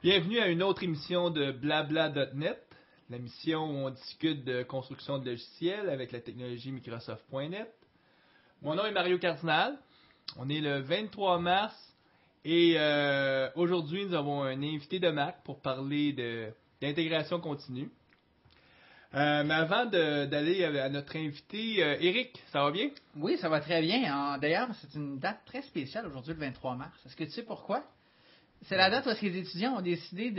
Bienvenue à une autre émission de Blabla.net, la mission où on discute de construction de logiciels avec la technologie Microsoft.net. Mon nom est Mario Cardinal, on est le 23 mars et aujourd'hui nous avons un invité de Mac pour parler d'intégration continue. Mais avant d'aller à notre invité, Eric, ça va bien? Oui, ça va très bien. D'ailleurs, c'est une date très spéciale aujourd'hui, le 23 mars. Est-ce que tu sais pourquoi? C'est la date où les étudiants ont décidé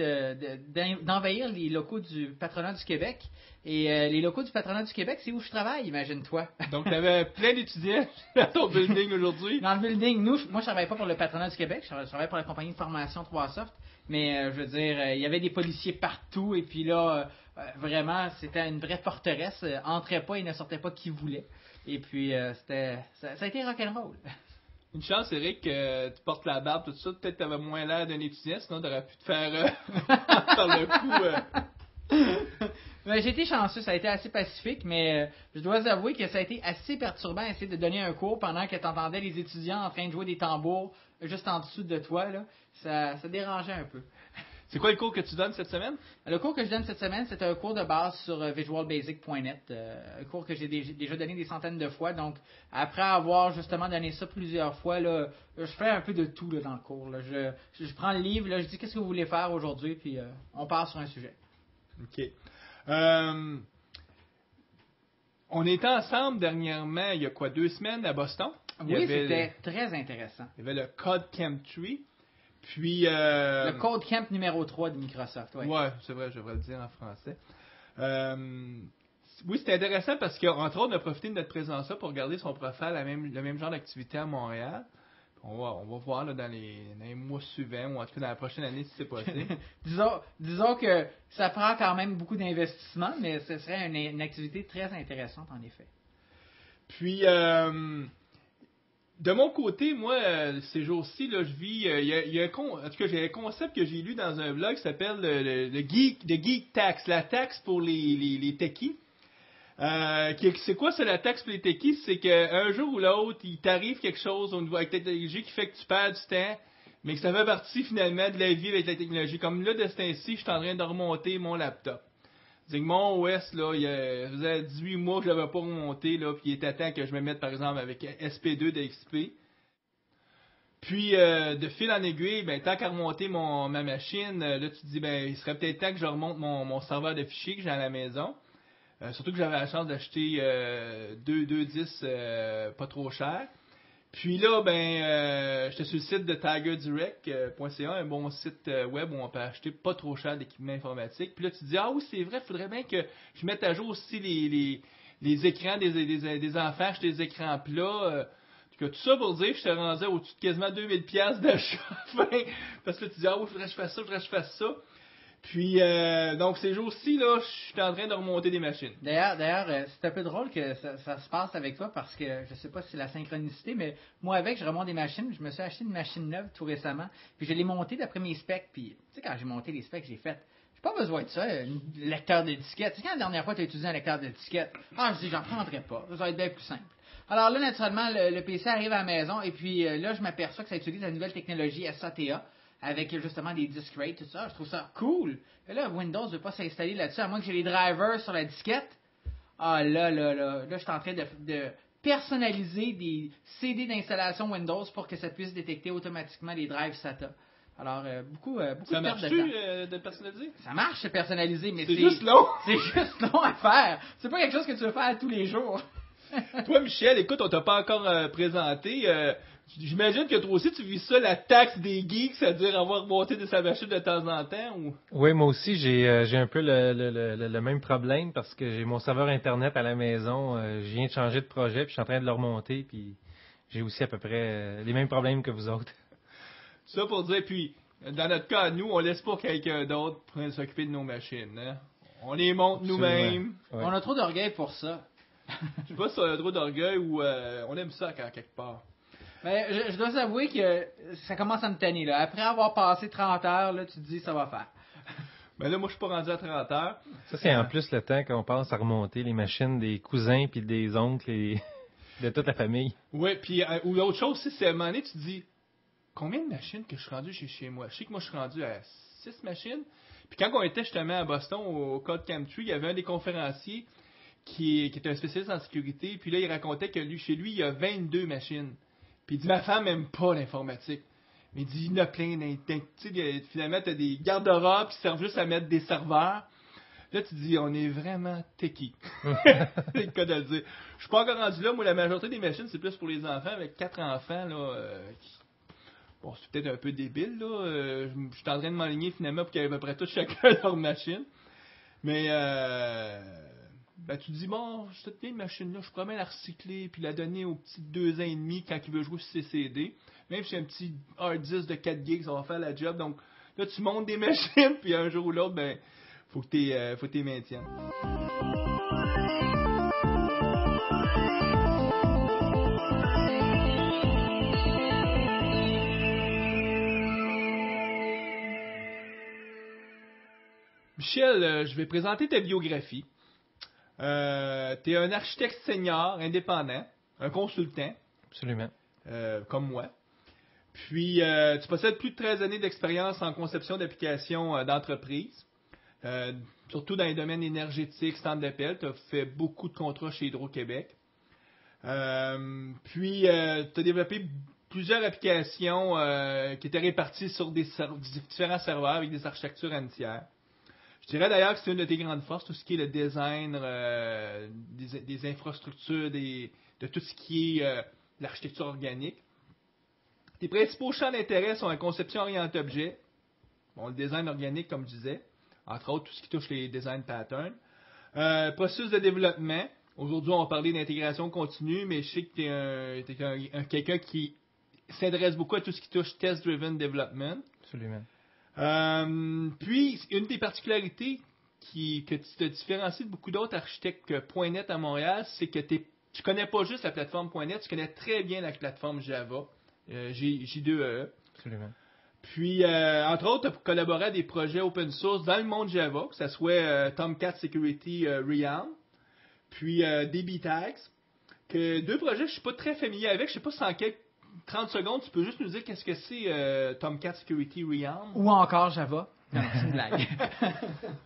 d'envahir les locaux du Patronat du Québec. Et les locaux du Patronat du Québec, c'est où je travaille, imagine-toi. Donc, tu avais plein d'étudiants dans ton building aujourd'hui. Dans le building, moi, je ne travaille pas pour le Patronat du Québec, je travaille pour la compagnie de formation 3Soft. Mais, je veux dire, il y avait des policiers partout. Et puis là, vraiment, c'était une vraie forteresse. Entrait pas et ne sortait pas qui voulait. Et puis, ça a été rock'n'roll. Une chance, Eric, que tu portes la barbe, tout ça. Peut-être que tu avais moins l'air d'un étudiant, sinon tu aurais pu te faire par le coup. Ben, j'ai été chanceux, ça a été assez pacifique, mais je dois avouer que ça a été assez perturbant d'essayer de donner un cours pendant que tu entendais les étudiants en train de jouer des tambours juste en dessous de toi. Là. Ça dérangeait un peu. C'est quoi le cours que tu donnes cette semaine? Le cours que je donne cette semaine, c'est un cours de base sur visualbasic.net, un cours que j'ai déjà donné des centaines de fois. Donc, après avoir justement donné ça plusieurs fois, là, je fais un peu de tout là, dans le cours. Là. Je prends le livre, là, je dis qu'est-ce que vous voulez faire aujourd'hui, puis on part sur un sujet. OK. On était ensemble dernièrement, il y a 2 semaines à Boston? Oui, c'était très intéressant. Il y avait le Code Camp 3. Puis, le Code Camp numéro 3 de Microsoft. Ouais, c'est vrai, je devrais le dire en français. Oui, c'était intéressant parce qu'entre autres, on a profité de notre présence là pour regarder son profil, le même genre d'activité à Montréal. On va voir là, dans les mois suivants, ou en tout cas dans la prochaine année si c'est possible. disons que ça prend quand même beaucoup d'investissement, mais ce serait une activité très intéressante en effet. Puis, de mon côté, moi, ces jours-ci, là, je vis. En tout cas, j'ai un concept que j'ai lu dans un blog qui s'appelle le Geek Tax, la taxe pour les techies. C'est quoi, c'est la taxe pour les techies? C'est qu'un jour ou l'autre, il t'arrive quelque chose au niveau avec la technologie qui fait que tu perds du temps, mais que ça fait partie finalement de la vie avec la technologie. Comme là, de ce temps-ci, je suis en train de remonter mon laptop. C'est que mon OS, là, il faisait 18 mois que je l'avais pas remonté, là, puis il était temps que je me mette, par exemple, avec SP2 de XP. Puis, de fil en aiguille, ben, tant qu'à remonter ma machine, là, tu te dis, ben, il serait peut-être temps que je remonte mon serveur de fichiers que j'ai à la maison. Surtout que j'avais la chance d'acheter deux disques pas trop chers. Puis là, ben, j'étais sur le site de tigerdirect.ca, un bon site web où on peut acheter pas trop cher d'équipement informatique. Puis là, tu te dis, ah oui, c'est vrai, il faudrait bien que je mette à jour aussi les écrans des enfants, acheter des écrans plats. Tout ça pour dire que je te rendais au-dessus de quasiment 2000$ d'achat. Parce que là, tu te dis, ah oui, il faudrait que je fasse ça. Puis, donc, ces jours-ci, là, je suis en train de remonter des machines. D'ailleurs, c'est un peu drôle que ça se passe avec toi parce que je sais pas si c'est la synchronicité, mais moi, je remonte des machines. Je me suis acheté une machine neuve tout récemment. Puis, je l'ai montée d'après mes specs. Puis, tu sais, quand j'ai monté les specs, j'ai fait, j'ai pas besoin de ça, un lecteur de disquette. Tu sais, quand la dernière fois, tu as utilisé un lecteur de disquette? Ah, je dis, j'en prendrais pas. Ça va être bien plus simple. Alors là, naturellement, le PC arrive à la maison. Et puis, là, je m'aperçois que ça utilise la nouvelle technologie SATA. Avec justement des disk rates, tout ça. Je trouve ça cool. Et là, Windows ne veut pas s'installer là-dessus, à moins que j'ai les drivers sur la disquette. Ah là, je suis en train de personnaliser des CD d'installation Windows pour que ça puisse détecter automatiquement les drives SATA. Alors, beaucoup ça de perte de temps. De personnaliser? Ça marche, c'est personnalisé, mais c'est juste long. C'est juste long à faire. C'est pas quelque chose que tu veux faire tous les jours. Toi, Michel, écoute, on t'a pas encore présenté. J'imagine que toi aussi, tu vis ça, la taxe des geeks, c'est-à-dire avoir remonté de sa machine de temps en temps? Ou... Oui, moi aussi, j'ai un peu le même problème parce que j'ai mon serveur Internet à la maison. Je viens de changer de projet, puis je suis en train de le remonter, puis j'ai aussi à peu près les mêmes problèmes que vous autres. Ça pour dire, puis, dans notre cas, nous, on laisse pas quelqu'un d'autre pour s'occuper de nos machines. Hein? On les monte nous-mêmes. Ouais. On a trop d'orgueil pour ça. Je sais pas si c'est un droit d'orgueil ou on aime ça quand quelque part. Mais je dois avouer que ça commence à me tanner. Là. Après avoir passé 30 heures, là, tu te dis ça va faire. Mais là, moi, je suis pas rendu à 30 heures. Ça, c'est en plus le temps qu'on passe à remonter les machines des cousins puis des oncles et de toute la famille. Oui, puis ou l'autre chose aussi, c'est à un moment donné, tu te dis combien de machines que je suis rendu chez moi? Je sais que moi, je suis rendu à 6 machines. Puis quand on était justement à Boston, au Code Camtree, il y avait un des conférenciers qui était un spécialiste en sécurité. Puis là, il racontait que chez lui, il y a 22 machines. Puis il dit, ma femme n'aime pas l'informatique. Mais il dit, il y en a plein. Finalement, tu as des garde-robes qui servent juste à mettre des serveurs. Là, tu te dis, on est vraiment techie. C'est le cas de le dire. Je suis pas encore rendu là. Moi, la majorité des machines, c'est plus pour les enfants. Avec 4 enfants, là, bon, c'est peut-être un peu débile, là. Je suis en train de m'aligner finalement pour qu'ils aient à peu près tous chacun leur machine. Mais, tu te dis, bon, cette vieille machine-là, je pourrais bien la recycler puis la donner au petit 2 ans et demi quand il veut jouer sur CCD. Même si c'est un petit hard disk de 4 gigs, ça va faire la job. Donc, là, tu montes des machines puis un jour ou l'autre, faut que tu les maintiennes. Michel, je vais présenter ta biographie. Tu es un architecte senior, indépendant, un consultant. Absolument. Comme moi. Puis, tu possèdes plus de 13 années d'expérience en conception d'applications d'entreprise, surtout dans les domaines énergétiques, centre d'appel. Tu as fait beaucoup de contrats chez Hydro-Québec. Puis, tu as développé plusieurs applications qui étaient réparties sur différents serveurs avec des architectures entières. Je dirais d'ailleurs que c'est une de tes grandes forces, tout ce qui est le design des infrastructures, de tout ce qui est l'architecture organique. Tes principaux champs d'intérêt sont la conception orientée objet, le design organique comme je disais, entre autres tout ce qui touche les design patterns, processus de développement. Aujourd'hui, on va parler d'intégration continue, mais je sais que tu es quelqu'un qui s'adresse beaucoup à tout ce qui touche test-driven development. Absolument. Puis, une des particularités que tu te différencies de beaucoup d'autres architectes que .NET à Montréal, c'est que tu connais pas juste la plateforme .NET, tu connais très bien la plateforme Java, J2EE. Absolument. Puis, entre autres, tu as collaboré à des projets open source dans le monde Java, que ce soit Tomcat Security Realm, puis DB Tags, que deux projets que je suis pas très familier avec, je sais pas si en quelques 30 secondes, tu peux juste nous dire qu'est-ce que c'est Tomcat Security Realm? Ou encore Java. Non, c'est une blague.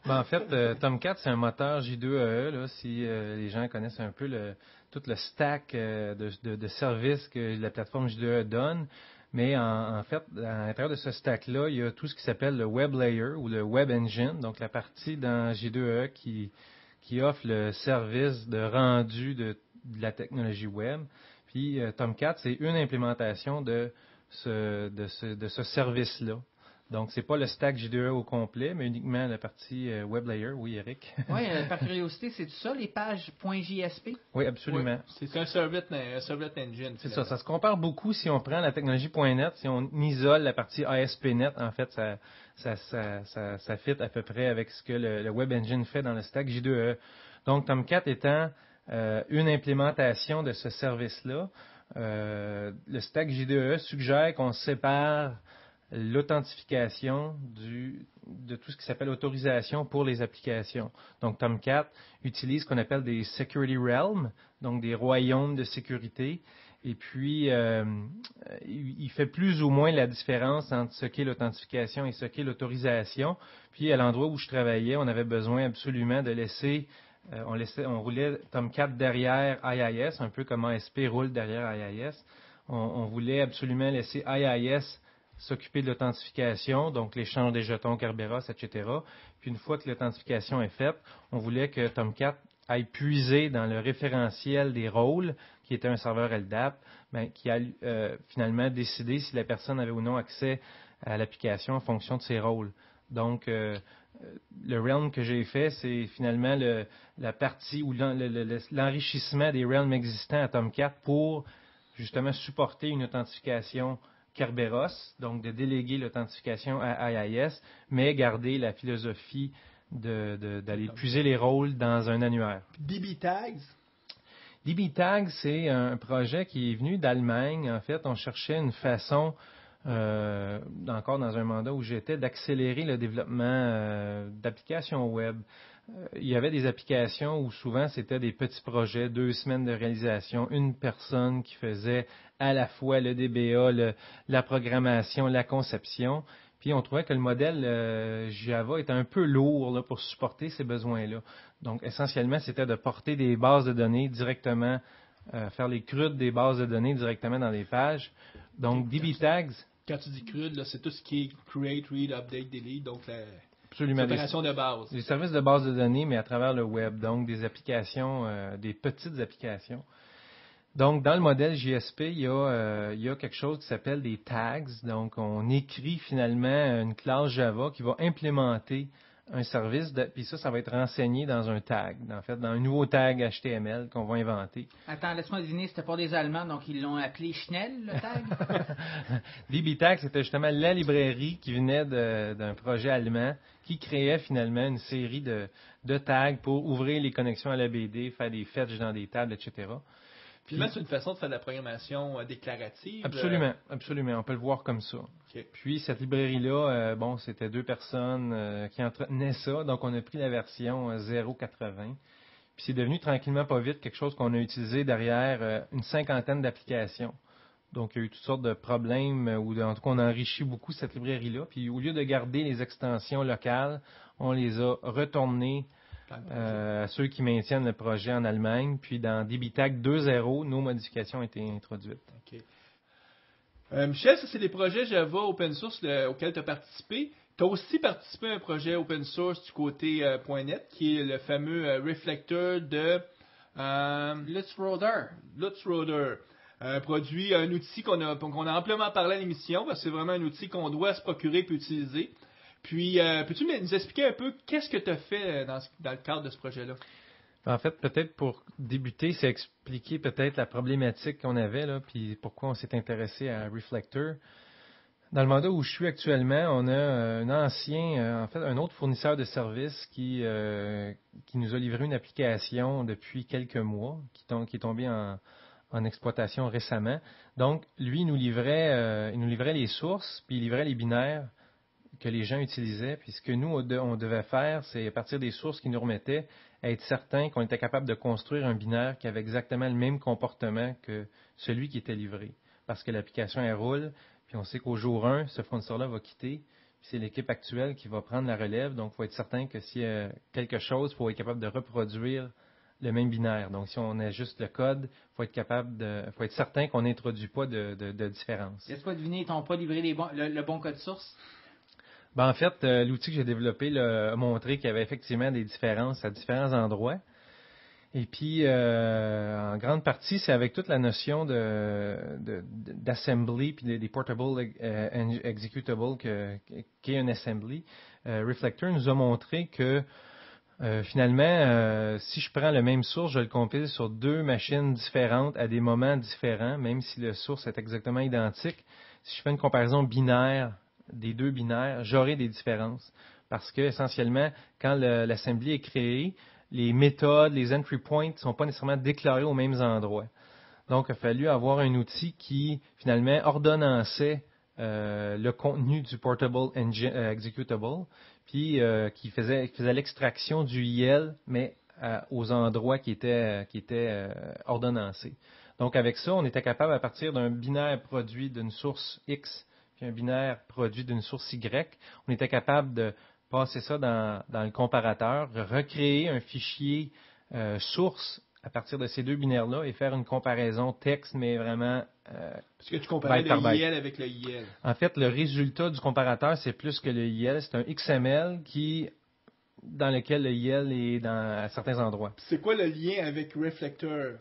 En fait, Tomcat, c'est un moteur J2EE, là, si les gens connaissent un peu tout le stack de services que la plateforme J2EE donne. Mais en fait, à l'intérieur de ce stack-là, il y a tout ce qui s'appelle le Web Layer ou le Web Engine, donc la partie dans J2EE qui offre le service de rendu de la technologie web. Puis Tomcat, c'est une implémentation de ce service-là. Donc, c'est pas le stack J2E au complet, mais uniquement la partie Web Layer. Oui, Eric? Oui, par curiosité, c'est tout ça, les pages .jsp? Oui, absolument. Oui, c'est un servlet engine. C'est ça. Ça se compare beaucoup si on prend la technologie .NET, si on isole la partie ASP.NET, en fait, ça fit à peu près avec ce que le Web Engine fait dans le stack J2E. Donc, Tomcat étant une implémentation de ce service-là, le stack J2E suggère qu'on sépare l'authentification de tout ce qui s'appelle autorisation pour les applications. Donc, Tomcat utilise ce qu'on appelle des security realms, donc des royaumes de sécurité. Et puis, il fait plus ou moins la différence entre ce qu'est l'authentification et ce qu'est l'autorisation. Puis, à l'endroit où je travaillais, on avait besoin absolument de laisser, on roulait Tomcat derrière IIS, un peu comme ASP roule derrière IIS. On voulait absolument laisser IIS s'occuper de l'authentification, donc l'échange des jetons Kerberos, etc. Puis une fois que l'authentification est faite, on voulait que Tomcat aille puiser dans le référentiel des rôles, qui était un serveur LDAP, qui a finalement décidé si la personne avait ou non accès à l'application en fonction de ses rôles. Donc, le realm que j'ai fait, c'est finalement la partie ou l'enrichissement des realms existants à Tomcat pour justement supporter une authentification Kerberos, donc de déléguer l'authentification à IIS, mais garder la philosophie d'aller puiser les rôles dans un annuaire. DB Tags? DBTag, c'est un projet qui est venu d'Allemagne. En fait, on cherchait une façon, encore dans un mandat où j'étais, d'accélérer le développement d'applications web. Il y avait des applications où souvent c'était des petits projets, 2 semaines de réalisation, une personne qui faisait à la fois le DBA, la programmation, la conception. Puis on trouvait que le modèle Java était un peu lourd là, pour supporter ces besoins-là. Donc essentiellement, c'était de porter des bases de données directement, faire les CRUD des bases de données directement dans les pages. Donc DBTags. Quand tu dis CRUD, là, c'est tout ce qui est Create, Read, Update, Delete, donc Absolument. l'opération de base. Des services de base de données, mais à travers le web, donc des applications, des petites applications. Donc, dans le modèle JSP, il y a quelque chose qui s'appelle des tags. Donc, on écrit finalement une classe Java qui va implémenter un service, puis ça va être renseigné dans un tag, en fait, dans un nouveau tag HTML qu'on va inventer. Attends, laisse-moi deviner, c'était pas des Allemands, donc ils l'ont appelé Schnell, le tag? DBTag, c'était justement la librairie qui venait d'un projet allemand qui créait finalement une série de tags pour ouvrir les connexions à la BD, faire des fetch dans des tables, etc. Finalement, c'est une façon de faire de la programmation déclarative. Absolument, absolument. On peut le voir comme ça. Okay. Puis, cette librairie-là, c'était 2 personnes qui entretenaient ça. Donc, on a pris la version 0.80. Puis, c'est devenu tranquillement pas vite quelque chose qu'on a utilisé derrière une 50aine d'applications. Donc, il y a eu toutes sortes de problèmes, en tout cas, on a enrichi beaucoup cette librairie-là. Puis, au lieu de garder les extensions locales, on les a retournées à ceux qui maintiennent le projet en Allemagne. Puis dans DBTag 2.0, nos modifications ont été introduites. Okay. Michel, ça c'est des projets Java open source auxquels tu as participé. Tu as aussi participé à un projet open source du côté .NET qui est le fameux Reflector de Lutz Roder. Lutz Roder. Produit un outil qu'on a amplement parlé à l'émission parce que c'est vraiment un outil qu'on doit se procurer et utiliser. Puis, peux-tu nous expliquer un peu qu'est-ce que tu as fait dans le cadre de ce projet-là? En fait, peut-être pour débuter, c'est expliquer peut-être la problématique qu'on avait, là, puis pourquoi on s'est intéressé à Reflector. Dans le mandat où je suis actuellement, on a un autre fournisseur de services qui nous a livré une application depuis quelques mois, qui est tombée en exploitation récemment. Donc, lui, il nous livrait les sources, puis il livrait les binaires que les gens utilisaient. Puis ce que nous, on devait faire, c'est à partir des sources qu'ils nous remettaient, être certain qu'on était capable de construire un binaire qui avait exactement le même comportement que celui qui était livré. Parce que l'application, elle roule, puis on sait qu'au jour 1, ce fournisseur-là va quitter, puis c'est l'équipe actuelle qui va prendre la relève. Donc, il faut être certain que s'il y a quelque chose, il faut être capable de reproduire le même binaire. Donc, si on ajuste le code, faut être certain qu'on n'introduit pas de différence. Laisse-moi deviner, ils t'ont pas livré le bon code source? Ben, en fait, l'outil que j'ai développé a montré qu'il y avait effectivement des différences à différents endroits. Et puis, en grande partie, c'est avec toute la notion d'assembly puis des portable executable qu'est un assembly. Reflector nous a montré que finalement, si je prends le même source, je le compile sur 2 machines différentes à des moments différents, même si le source est exactement identique. Si je fais une comparaison binaire des 2 binaires, j'aurai des différences. Parce que, essentiellement, quand l'assembly est créé, les méthodes, les entry points ne sont pas nécessairement déclarés aux mêmes endroits. Donc, il a fallu avoir un outil qui, finalement, ordonnançait le contenu du portable executable, puis qui faisait l'extraction du IL, mais aux endroits qui étaient ordonnancés. Donc, avec ça, on était capable, à partir d'un binaire produit d'une source X, puis un binaire produit d'une source Y, on était capable de passer ça dans le comparateur, recréer un fichier source à partir de ces 2 binaires-là et faire une comparaison texte, mais vraiment parce que tu comparais le IL avec le IL. En fait, le résultat du comparateur, c'est plus que le IL, c'est un XML dans lequel le IL est à certains endroits. C'est quoi le lien avec Reflector?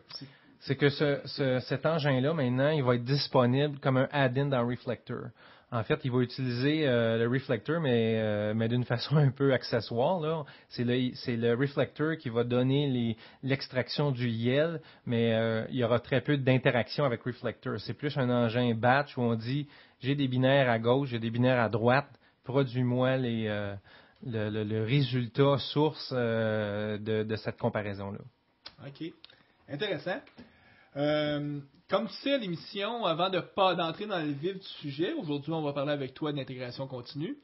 C'est que cet engin-là, maintenant, il va être disponible comme un add-in dans Reflector. En fait, il va utiliser le Reflector, mais d'une façon un peu accessoire, là. C'est le Reflector qui va donner l'extraction du IL, mais il y aura très peu d'interaction avec Reflector. C'est plus un engin batch où on dit, j'ai des binaires à gauche, j'ai des binaires à droite, produis-moi le résultat source de cette comparaison-là. OK. Intéressant. Comme tu sais, à l'émission, avant d'entrer dans le vif du sujet, aujourd'hui, on va parler avec toi d'intégration continue.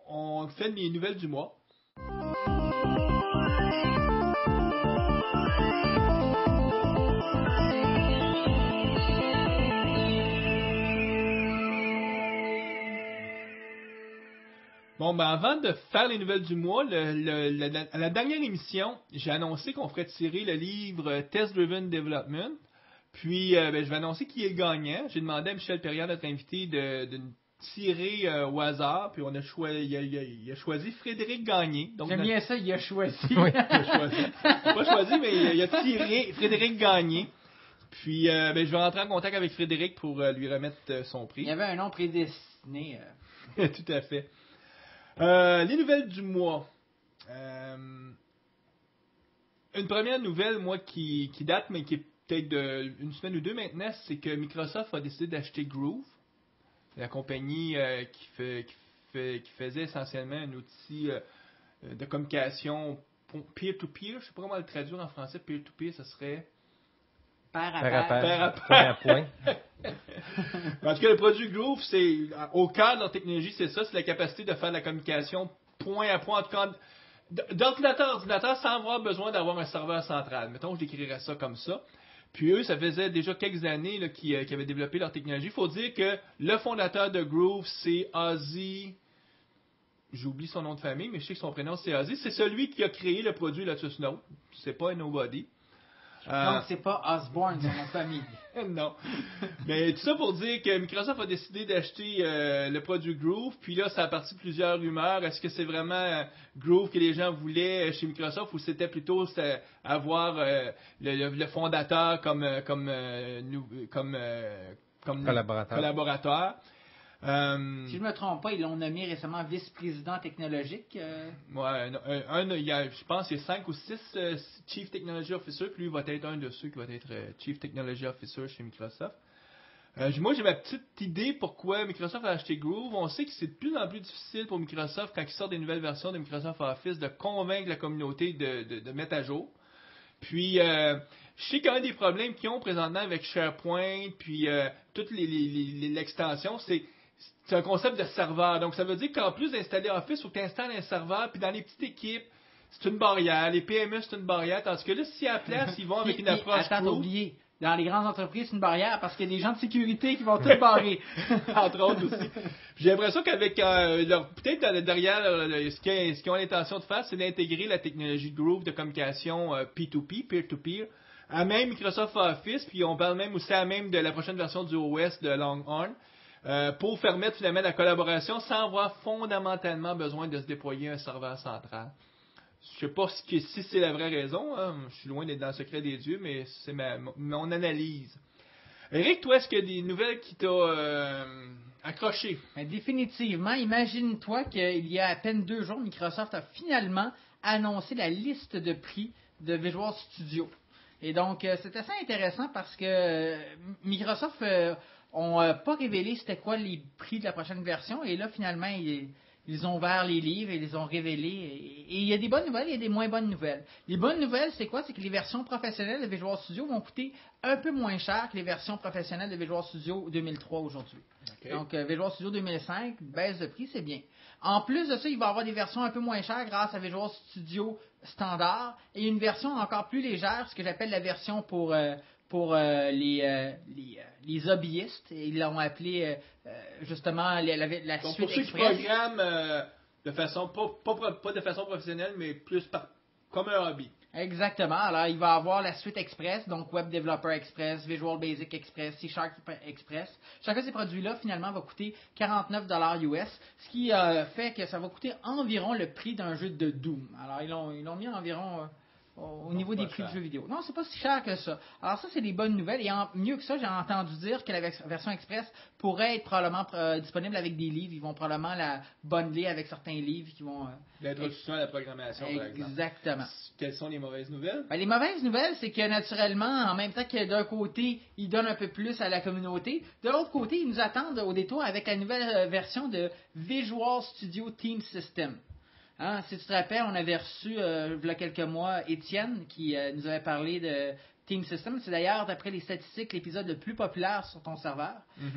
On fait les nouvelles du mois. Bon, ben avant de faire les nouvelles du mois, à la dernière émission, j'ai annoncé qu'on ferait tirer le livre Test Driven Development. Puis, je vais annoncer qui est le gagnant. J'ai demandé à Michel Perriand, notre invité, de tirer au hasard. Puis, il a choisi Frédéric Gagné. J'aime bien ça, il a choisi. Oui. Il a choisi. Pas choisi, mais il a tiré Frédéric Gagné. Puis, je vais rentrer en contact avec Frédéric pour lui remettre son prix. Il y avait un nom prédestiné. Tout à fait. Les nouvelles du mois. Une première nouvelle, moi, qui date, mais qui est peut-être d'une semaine ou deux maintenant, c'est que Microsoft a décidé d'acheter Groove, la compagnie qui faisait essentiellement un outil de communication peer-to-peer. Je ne sais pas comment le traduire en français. Peer-to-peer, ça serait... Pair à Pair à pair. pair. Point à point. En tout cas, le produit Groove, c'est au cœur de leur technologie, c'est ça, c'est la capacité de faire de la communication point à point, en tout cas, d'ordinateur à ordinateur, sans avoir besoin d'avoir un serveur central. Mettons, je décrirais ça comme ça. Puis eux, ça faisait déjà quelques années là, qu'ils avaient développé leur technologie. Il faut dire que le fondateur de Groove, c'est Ozzy. J'oublie son nom de famille, mais je sais que son prénom, c'est Ozzy. C'est celui qui a créé le produit Lotus Note. C'est pas un nobody. Donc, c'est pas Osborne, son nom de famille. Non. Mais tout ça pour dire que Microsoft a décidé d'acheter le produit Groove. Puis là, ça a parti plusieurs rumeurs. Est-ce que c'est vraiment Groove que les gens voulaient chez Microsoft ou c'était plutôt avoir le fondateur comme collaborateur? Si je ne me trompe pas, ils l'ont nommé récemment vice-président technologique. Ouais, je pense qu'il y a 5 ou 6 Chief Technology Officer, puis lui va être un de ceux qui va être Chief Technology Officer chez Microsoft. Moi, j'ai ma petite idée pourquoi Microsoft a acheté Groove. On sait que c'est de plus en plus difficile pour Microsoft, quand ils sortent des nouvelles versions de Microsoft Office, de convaincre la communauté de mettre à jour. Puis, je sais qu'un des problèmes qu'ils ont présentement avec SharePoint, puis toute l'extension, c'est un concept de serveur. Donc, ça veut dire qu'en plus d'installer Office, il faut que tu installes un serveur, puis dans les petites équipes, c'est une barrière. Les PME, c'est une barrière. Tandis que là, si à la place, ils vont avec une approche Attends, Groove. oublié. Dans les grandes entreprises, c'est une barrière parce qu'il y a des gens de sécurité qui vont tout barrer. Entre autres aussi. J'ai l'impression qu'avec peut-être derrière ce qu'ils ont l'intention de faire, c'est d'intégrer la technologie Groove de communication P2P, peer-to-peer, à même Microsoft Office, puis on parle même aussi à même de la prochaine version du OS de Longhorn, pour permettre finalement la collaboration sans avoir fondamentalement besoin de se déployer un serveur central. Je sais pas si c'est la vraie raison, hein. Je suis loin d'être dans le secret des dieux, mais c'est mon analyse. Eric, toi, est-ce qu'il y a des nouvelles qui t'ont accroché? Mais définitivement, imagine-toi qu'il y a à peine 2 jours, Microsoft a finalement annoncé la liste de prix de Visual Studio. Et donc, c'est assez intéressant parce que Microsoft ont pas révélé c'était quoi les prix de la prochaine version. Et là, finalement, ils ont ouvert les livres et ils les ont révélés. Et il y a des bonnes nouvelles et il y a des moins bonnes nouvelles. Les bonnes nouvelles, c'est quoi? C'est que les versions professionnelles de Visual Studio vont coûter un peu moins cher que les versions professionnelles de Visual Studio 2003 aujourd'hui. Okay. Donc, Visual Studio 2005, baisse de prix, c'est bien. En plus de ça, il va y avoir des versions un peu moins chères grâce à Visual Studio standard et une version encore plus légère, ce que j'appelle la version pour les hobbyistes. Ils l'ont appelé justement la donc, suite pour ceux express. qui programment de façon pas de façon professionnelle, mais plus comme un hobby. Exactement. Alors, il va avoir la suite Express, donc Web Developer Express, Visual Basic Express, C# Express. Chacun de ces produits-là, finalement, va coûter $49 US, ce qui fait que ça va coûter environ le prix d'un jeu de Doom. Alors, ils l'ont mis environ au niveau des prix de jeux vidéo. Non, c'est pas si cher que ça. Alors ça, c'est des bonnes nouvelles. Et mieux que ça, j'ai entendu dire que la version Express pourrait être probablement disponible avec des livres. Ils vont probablement la bundler avec certains livres qui vont... L'introduction à la programmation, par exemple. Exactement. Quelles sont les mauvaises nouvelles? Ben, les mauvaises nouvelles, c'est que naturellement, en même temps que d'un côté, ils donnent un peu plus à la communauté, de l'autre côté, ils nous attendent au détour avec la nouvelle version de Visual Studio Team System. Hein, si tu te rappelles, on avait reçu, il y a quelques mois, Étienne, qui nous avait parlé de Team System. C'est d'ailleurs, d'après les statistiques, l'épisode le plus populaire sur ton serveur.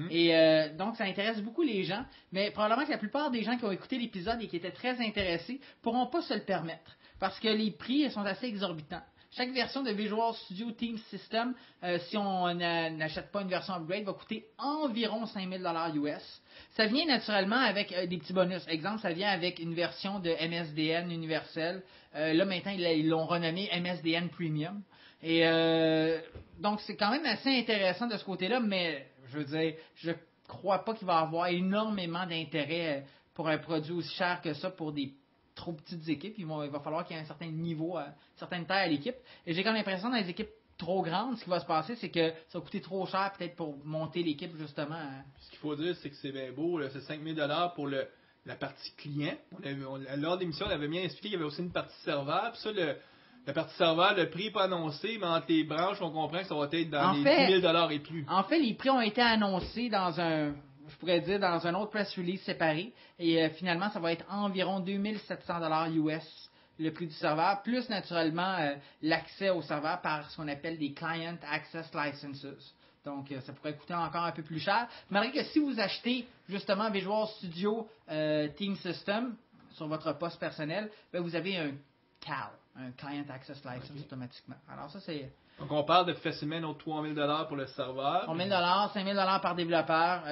Et donc, ça intéresse beaucoup les gens. Mais probablement que la plupart des gens qui ont écouté l'épisode et qui étaient très intéressés pourront pas se le permettre. Parce que les prix sont assez exorbitants. Chaque version de Visual Studio Team System, si on n'achète pas une version upgrade, va coûter environ 5000 $ US. Ça vient naturellement avec des petits bonus. Exemple, ça vient avec une version de MSDN universel. Là, maintenant, ils l'ont renommé MSDN Premium. Et donc, c'est quand même assez intéressant de ce côté-là, mais je veux dire, je crois pas qu'il va y avoir énormément d'intérêt pour un produit aussi cher que ça pour des trop petites équipes. Il va falloir qu'il y ait un certain niveau, certaine taille à l'équipe. Et j'ai comme l'impression dans les équipes trop grandes, ce qui va se passer, c'est que ça va coûter trop cher peut-être pour monter l'équipe, justement. Ce qu'il faut dire, c'est que c'est bien beau. Là, c'est 5000 $ pour la partie client. Lors de l'émission, on avait bien expliqué qu'il y avait aussi une partie serveur. Puis ça, la partie serveur, le prix n'est pas annoncé, mais entre les branches, on comprend que ça va être dans les 10 000 $ et plus. En fait, les prix ont été annoncés dans un autre press release séparé. Et finalement, ça va être environ 2700 $ US, le prix du serveur, plus naturellement l'accès au serveur par ce qu'on appelle des Client Access Licenses. Donc, ça pourrait coûter encore un peu plus cher. Malgré que si vous achetez justement Visual Studio Team System sur votre poste personnel, ben, vous avez un CAL, un Client Access License automatiquement. Alors ça, c'est... Donc, on parle de facilement nos 3000 $ pour le serveur. 3000 $, 5000 $ par développeur.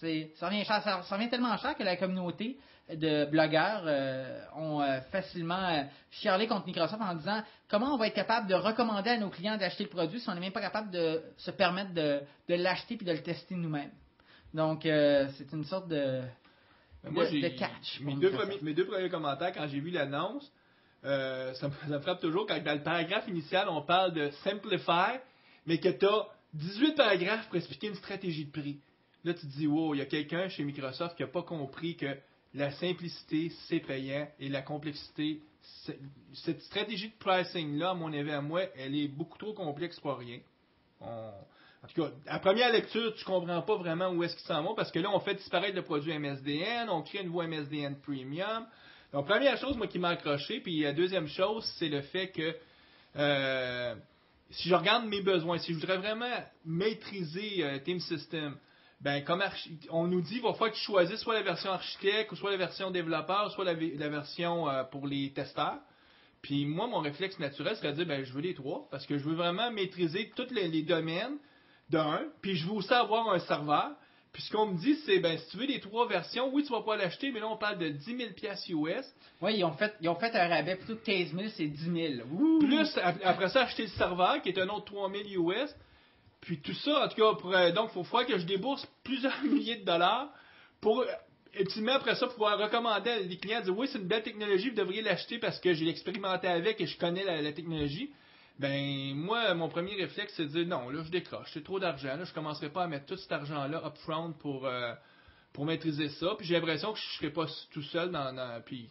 Ça revient tellement cher que la communauté de blogueurs ont facilement chialé contre Microsoft en disant comment on va être capable de recommander à nos clients d'acheter le produit si on n'est même pas capable de se permettre de l'acheter puis de le tester nous-mêmes. Donc, c'est une sorte de catch. Mes deux premiers commentaires, quand j'ai vu l'annonce, ça me frappe toujours quand dans le paragraphe initial, on parle de simplify, mais que tu as 18 paragraphes pour expliquer une stratégie de prix. Là, tu te dis, wow, il y a quelqu'un chez Microsoft qui n'a pas compris que la simplicité, c'est payant, et la complexité, cette stratégie de pricing-là, à mon avis, à moi, elle est beaucoup trop complexe pour rien. En tout cas, à première lecture, tu comprends pas vraiment où est-ce qu'ils s'en vont, parce que là, on fait disparaître le produit MSDN, on crée une voie MSDN Premium. Donc, première chose, moi, qui m'a accroché, puis la deuxième chose, c'est le fait que si je regarde mes besoins, si je voudrais vraiment maîtriser Team System, ben, comme on nous dit, il va falloir que tu choisisses soit la version architecte, ou soit la version développeur, soit la version pour les testeurs. Puis moi, mon réflexe naturel serait de dire, ben, je veux les trois, parce que je veux vraiment maîtriser tous les domaines d'un, puis je veux aussi avoir un serveur. Puis ce qu'on me dit, c'est, ben, si tu veux les trois versions, oui, tu vas pas l'acheter, mais là, on parle de 10 000 $ US. Oui, ils ont fait un rabais, plutôt que 15 000, c'est 10 000. Ouh! Plus, après ça, acheter le serveur, qui est un autre 3 000 US. Puis tout ça, en tout cas, donc, il faut falloir que je débourse plusieurs milliers de dollars pour, ultimement, après ça, pouvoir recommander à des clients, dire, oui, c'est une belle technologie, vous devriez l'acheter parce que j'ai expérimenté avec et je connais la technologie. Ben, moi, mon premier réflexe, c'est de dire, non, là, je décroche, c'est trop d'argent, là, je commencerai pas à mettre tout cet argent-là upfront pour maîtriser ça. Puis j'ai l'impression que je serai pas tout seul puis,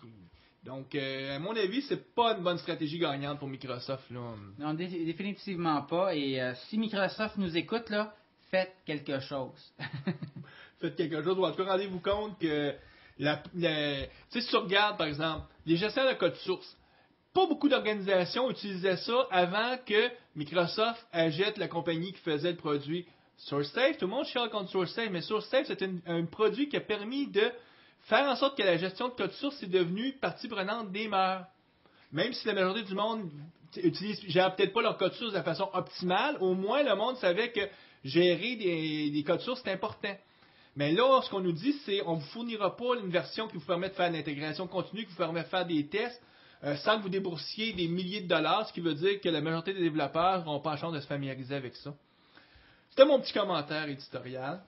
donc, à mon avis, c'est pas une bonne stratégie gagnante pour Microsoft, là. Non, définitivement pas. Et si Microsoft nous écoute, là, faites quelque chose. Faites quelque chose, ou en tout cas, rendez-vous compte que, tu sais, si tu regardes, par exemple, les gestionnaires de code source, pas beaucoup d'organisations utilisaient ça avant que Microsoft achète la compagnie qui faisait le produit SourceSafe. Tout le monde chiale contre SourceSafe, mais SourceSafe, c'est un produit qui a permis de faire en sorte que la gestion de code source est devenue partie prenante des mœurs. Même si la majorité du monde gère peut-être pas leur code source de façon optimale, au moins le monde savait que gérer des codes sources, c'est important. Mais là, ce qu'on nous dit, c'est on ne vous fournira pas une version qui vous permet de faire de l'intégration continue, qui vous permet de faire des tests, sans que vous déboursiez des milliers de dollars, ce qui veut dire que la majorité des développeurs n'auront pas la chance de se familiariser avec ça. C'était mon petit commentaire éditorial.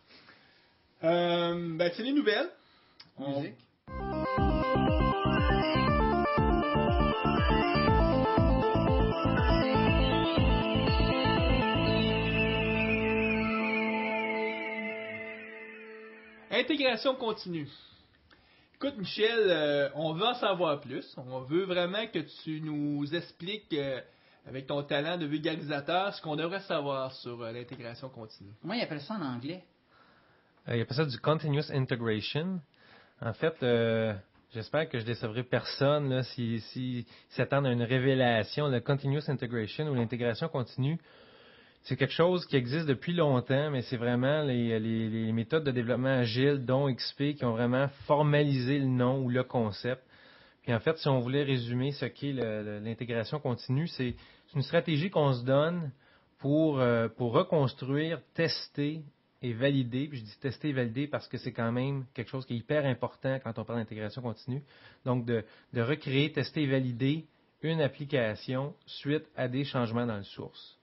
Ben, c'est les nouvelles. Musique. Intégration continue. Écoute, Michel, on veut en savoir plus. On veut vraiment que tu nous expliques, avec ton talent de vulgarisateur, ce qu'on devrait savoir sur l'intégration continue. Comment ils appellent ça en anglais? Il appelle ça du Continuous Integration. En fait, j'espère que je décevrai personne là, si s'attendent à une révélation. Le continuous integration ou l'intégration continue, c'est quelque chose qui existe depuis longtemps, mais c'est vraiment les méthodes de développement agile, dont XP, qui ont vraiment formalisé le nom ou le concept. Puis en fait, si on voulait résumer ce qu'est l'intégration continue, c'est une stratégie qu'on se donne pour reconstruire, tester et valider. Puis je dis tester et valider parce que c'est quand même quelque chose qui est hyper important quand on parle d'intégration continue. Donc de recréer, tester et valider une application suite à des changements dans le source.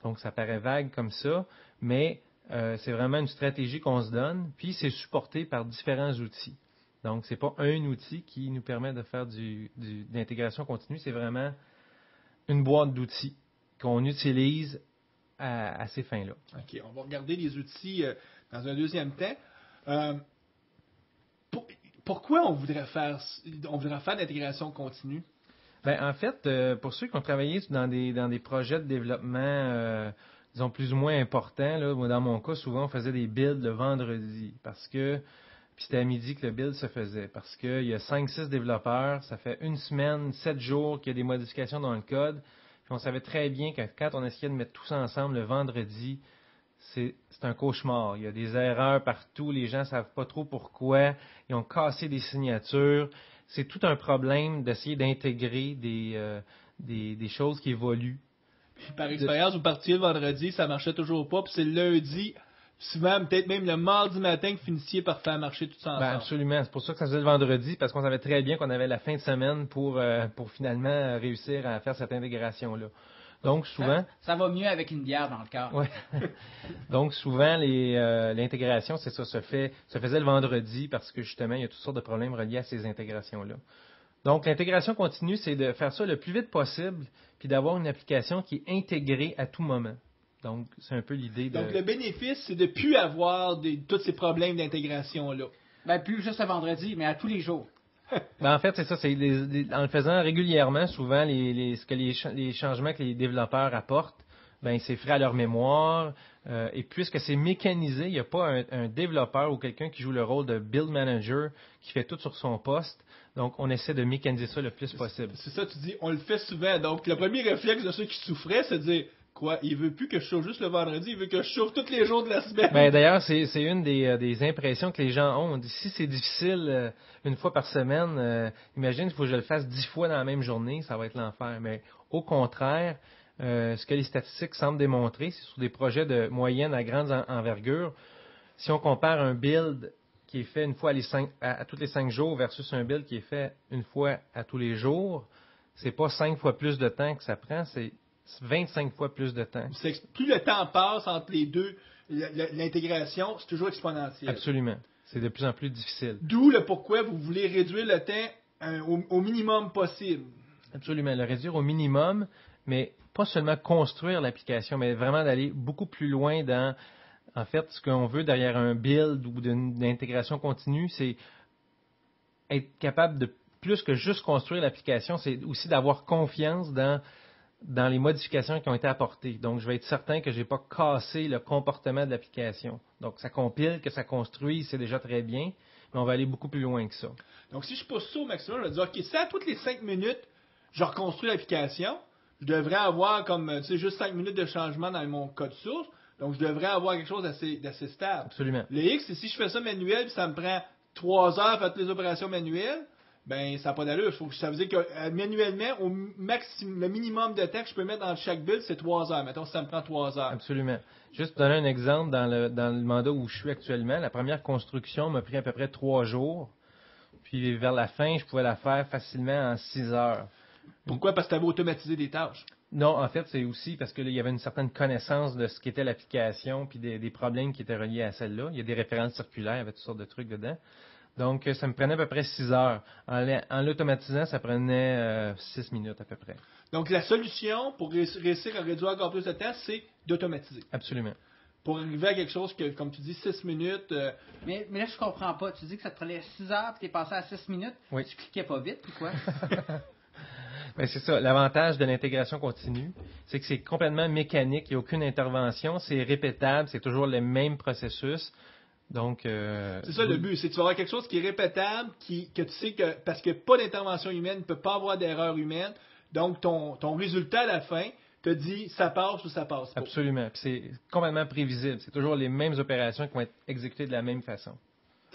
Donc, ça paraît vague comme ça, mais c'est vraiment une stratégie qu'on se donne, puis c'est supporté par différents outils. Donc, ce n'est pas un outil qui nous permet de faire de l'intégration continue, c'est vraiment une boîte d'outils qu'on utilise à ces fins-là. OK, on va regarder les outils dans un deuxième temps. Pourquoi on voudrait faire de l'intégration continue? Ben, en fait, pour ceux qui ont travaillé dans des projets de développement, disons, plus ou moins importants, là, dans mon cas, souvent, on faisait des builds le vendredi puis c'était à midi que le build se faisait parce qu'il y a 5-6 développeurs, ça fait une semaine, 7 jours qu'il y a des modifications dans le code, puis on savait très bien que quand on essayait de mettre tout ça ensemble le vendredi, c'est un cauchemar. Il y a des erreurs partout, les gens ne savent pas trop pourquoi, ils ont cassé des signatures. C'est tout un problème d'essayer d'intégrer des choses qui évoluent. Puis par expérience, vous partiez le vendredi, ça marchait toujours pas, puis c'est le lundi, souvent peut-être même le mardi matin que vous finissiez par faire marcher tout ça ensemble. Ben absolument, c'est pour ça que ça se faisait le vendredi, parce qu'on savait très bien qu'on avait la fin de semaine pour finalement réussir à faire cette intégration-là. Donc souvent... Ça va mieux avec une bière dans le corps. Ouais. Donc souvent, l'intégration, c'est ça, se faisait le vendredi parce que justement, il y a toutes sortes de problèmes reliés à ces intégrations-là. Donc l'intégration continue, c'est de faire ça le plus vite possible, puis d'avoir une application qui est intégrée à tout moment. Donc c'est un peu l'idée de... Donc le bénéfice, c'est de ne plus avoir tous ces problèmes d'intégration-là. Ben, plus juste le vendredi, mais à tous les jours. Ben, en fait, c'est ça. En le faisant régulièrement, souvent, les changements que les développeurs apportent, ben, c'est frais à leur mémoire. Et puisque c'est mécanisé, il n'y a pas un développeur ou quelqu'un qui joue le rôle de build manager qui fait tout sur son poste. Donc, on essaie de mécaniser ça le plus possible. C'est ça, tu dis, on le fait souvent. Donc, le premier réflexe de ceux qui souffraient, c'est de dire... Quoi? Il veut plus que je chauffe juste le vendredi, il veut que je chauffe tous les jours de la semaine. Ben, d'ailleurs, c'est une des impressions que les gens ont. On dit, si c'est difficile une fois par semaine, imagine, il faut que je le fasse 10 fois dans la même journée, ça va être l'enfer. Mais au contraire, ce que les statistiques semblent démontrer, c'est sur des projets de moyenne à grande envergure. Si on compare un build qui est fait une fois à tous les 5 jours versus un build qui est fait une fois à tous les jours, c'est pas 5 fois plus de temps que ça prend, c'est 25 fois plus de temps. Plus le temps passe entre les deux, l'intégration, c'est toujours exponentiel. Absolument. C'est de plus en plus difficile. D'où le pourquoi vous voulez réduire le temps au minimum possible. Absolument. Le réduire au minimum, mais pas seulement construire l'application, mais vraiment d'aller beaucoup plus loin dans, en fait, ce qu'on veut derrière un build ou d'une intégration continue, c'est être capable de plus que juste construire l'application, c'est aussi d'avoir confiance dans les modifications qui ont été apportées. Donc, je vais être certain que je n'ai pas cassé le comportement de l'application. Donc, ça compile, que ça construit, c'est déjà très bien, mais on va aller beaucoup plus loin que ça. Donc, si je pousse ça au maximum, je vais dire, OK, si à toutes les 5 minutes, je reconstruis l'application, je devrais avoir comme, tu sais, juste 5 minutes de changement dans mon code source, donc je devrais avoir quelque chose d'assez stable. Absolument. Le X, c'est si je fais ça manuel, puis ça me prend 3 heures à faire toutes les opérations manuelles, ben ça n'a pas d'allure. Ça veut dire que manuellement, le minimum de temps que je peux mettre dans chaque build, c'est 3 heures. Mettons, ça me prend 3 heures. Absolument. Juste pour donner un exemple, dans le mandat où je suis actuellement, la première construction m'a pris à peu près 3 jours. Puis vers la fin, je pouvais la faire facilement en 6 heures. Pourquoi? Parce que tu avais automatisé des tâches. Non, en fait, c'est aussi parce qu'il y avait une certaine connaissance de ce qu'était l'application puis des problèmes qui étaient reliés à celle-là. Il y a des références circulaires, il y avait toutes sortes de trucs dedans. Donc, ça me prenait à peu près 6 heures. En l'automatisant, ça prenait 6 minutes à peu près. Donc, la solution pour réussir à réduire encore plus de temps, c'est d'automatiser. Absolument. Pour arriver à quelque chose que, comme tu dis, 6 minutes... Mais là, je comprends pas. Tu dis que ça te prenait 6 heures puis tu es passé à 6 minutes. Oui. Tu cliquais pas vite, puis quoi? Ben, c'est ça. L'avantage de l'intégration continue, c'est que c'est complètement mécanique. Il n'y a aucune intervention. C'est répétable. C'est toujours le même processus. Donc, C'est ça le but, c'est que tu vas avoir quelque chose qui est répétable, que tu sais que, parce que pas d'intervention humaine, il ne peut pas avoir d'erreur humaine, donc ton résultat à la fin te dit ça passe ou ça passe pas. absolument. Puis c'est complètement prévisible. C'est toujours les mêmes opérations qui vont être exécutées de la même façon.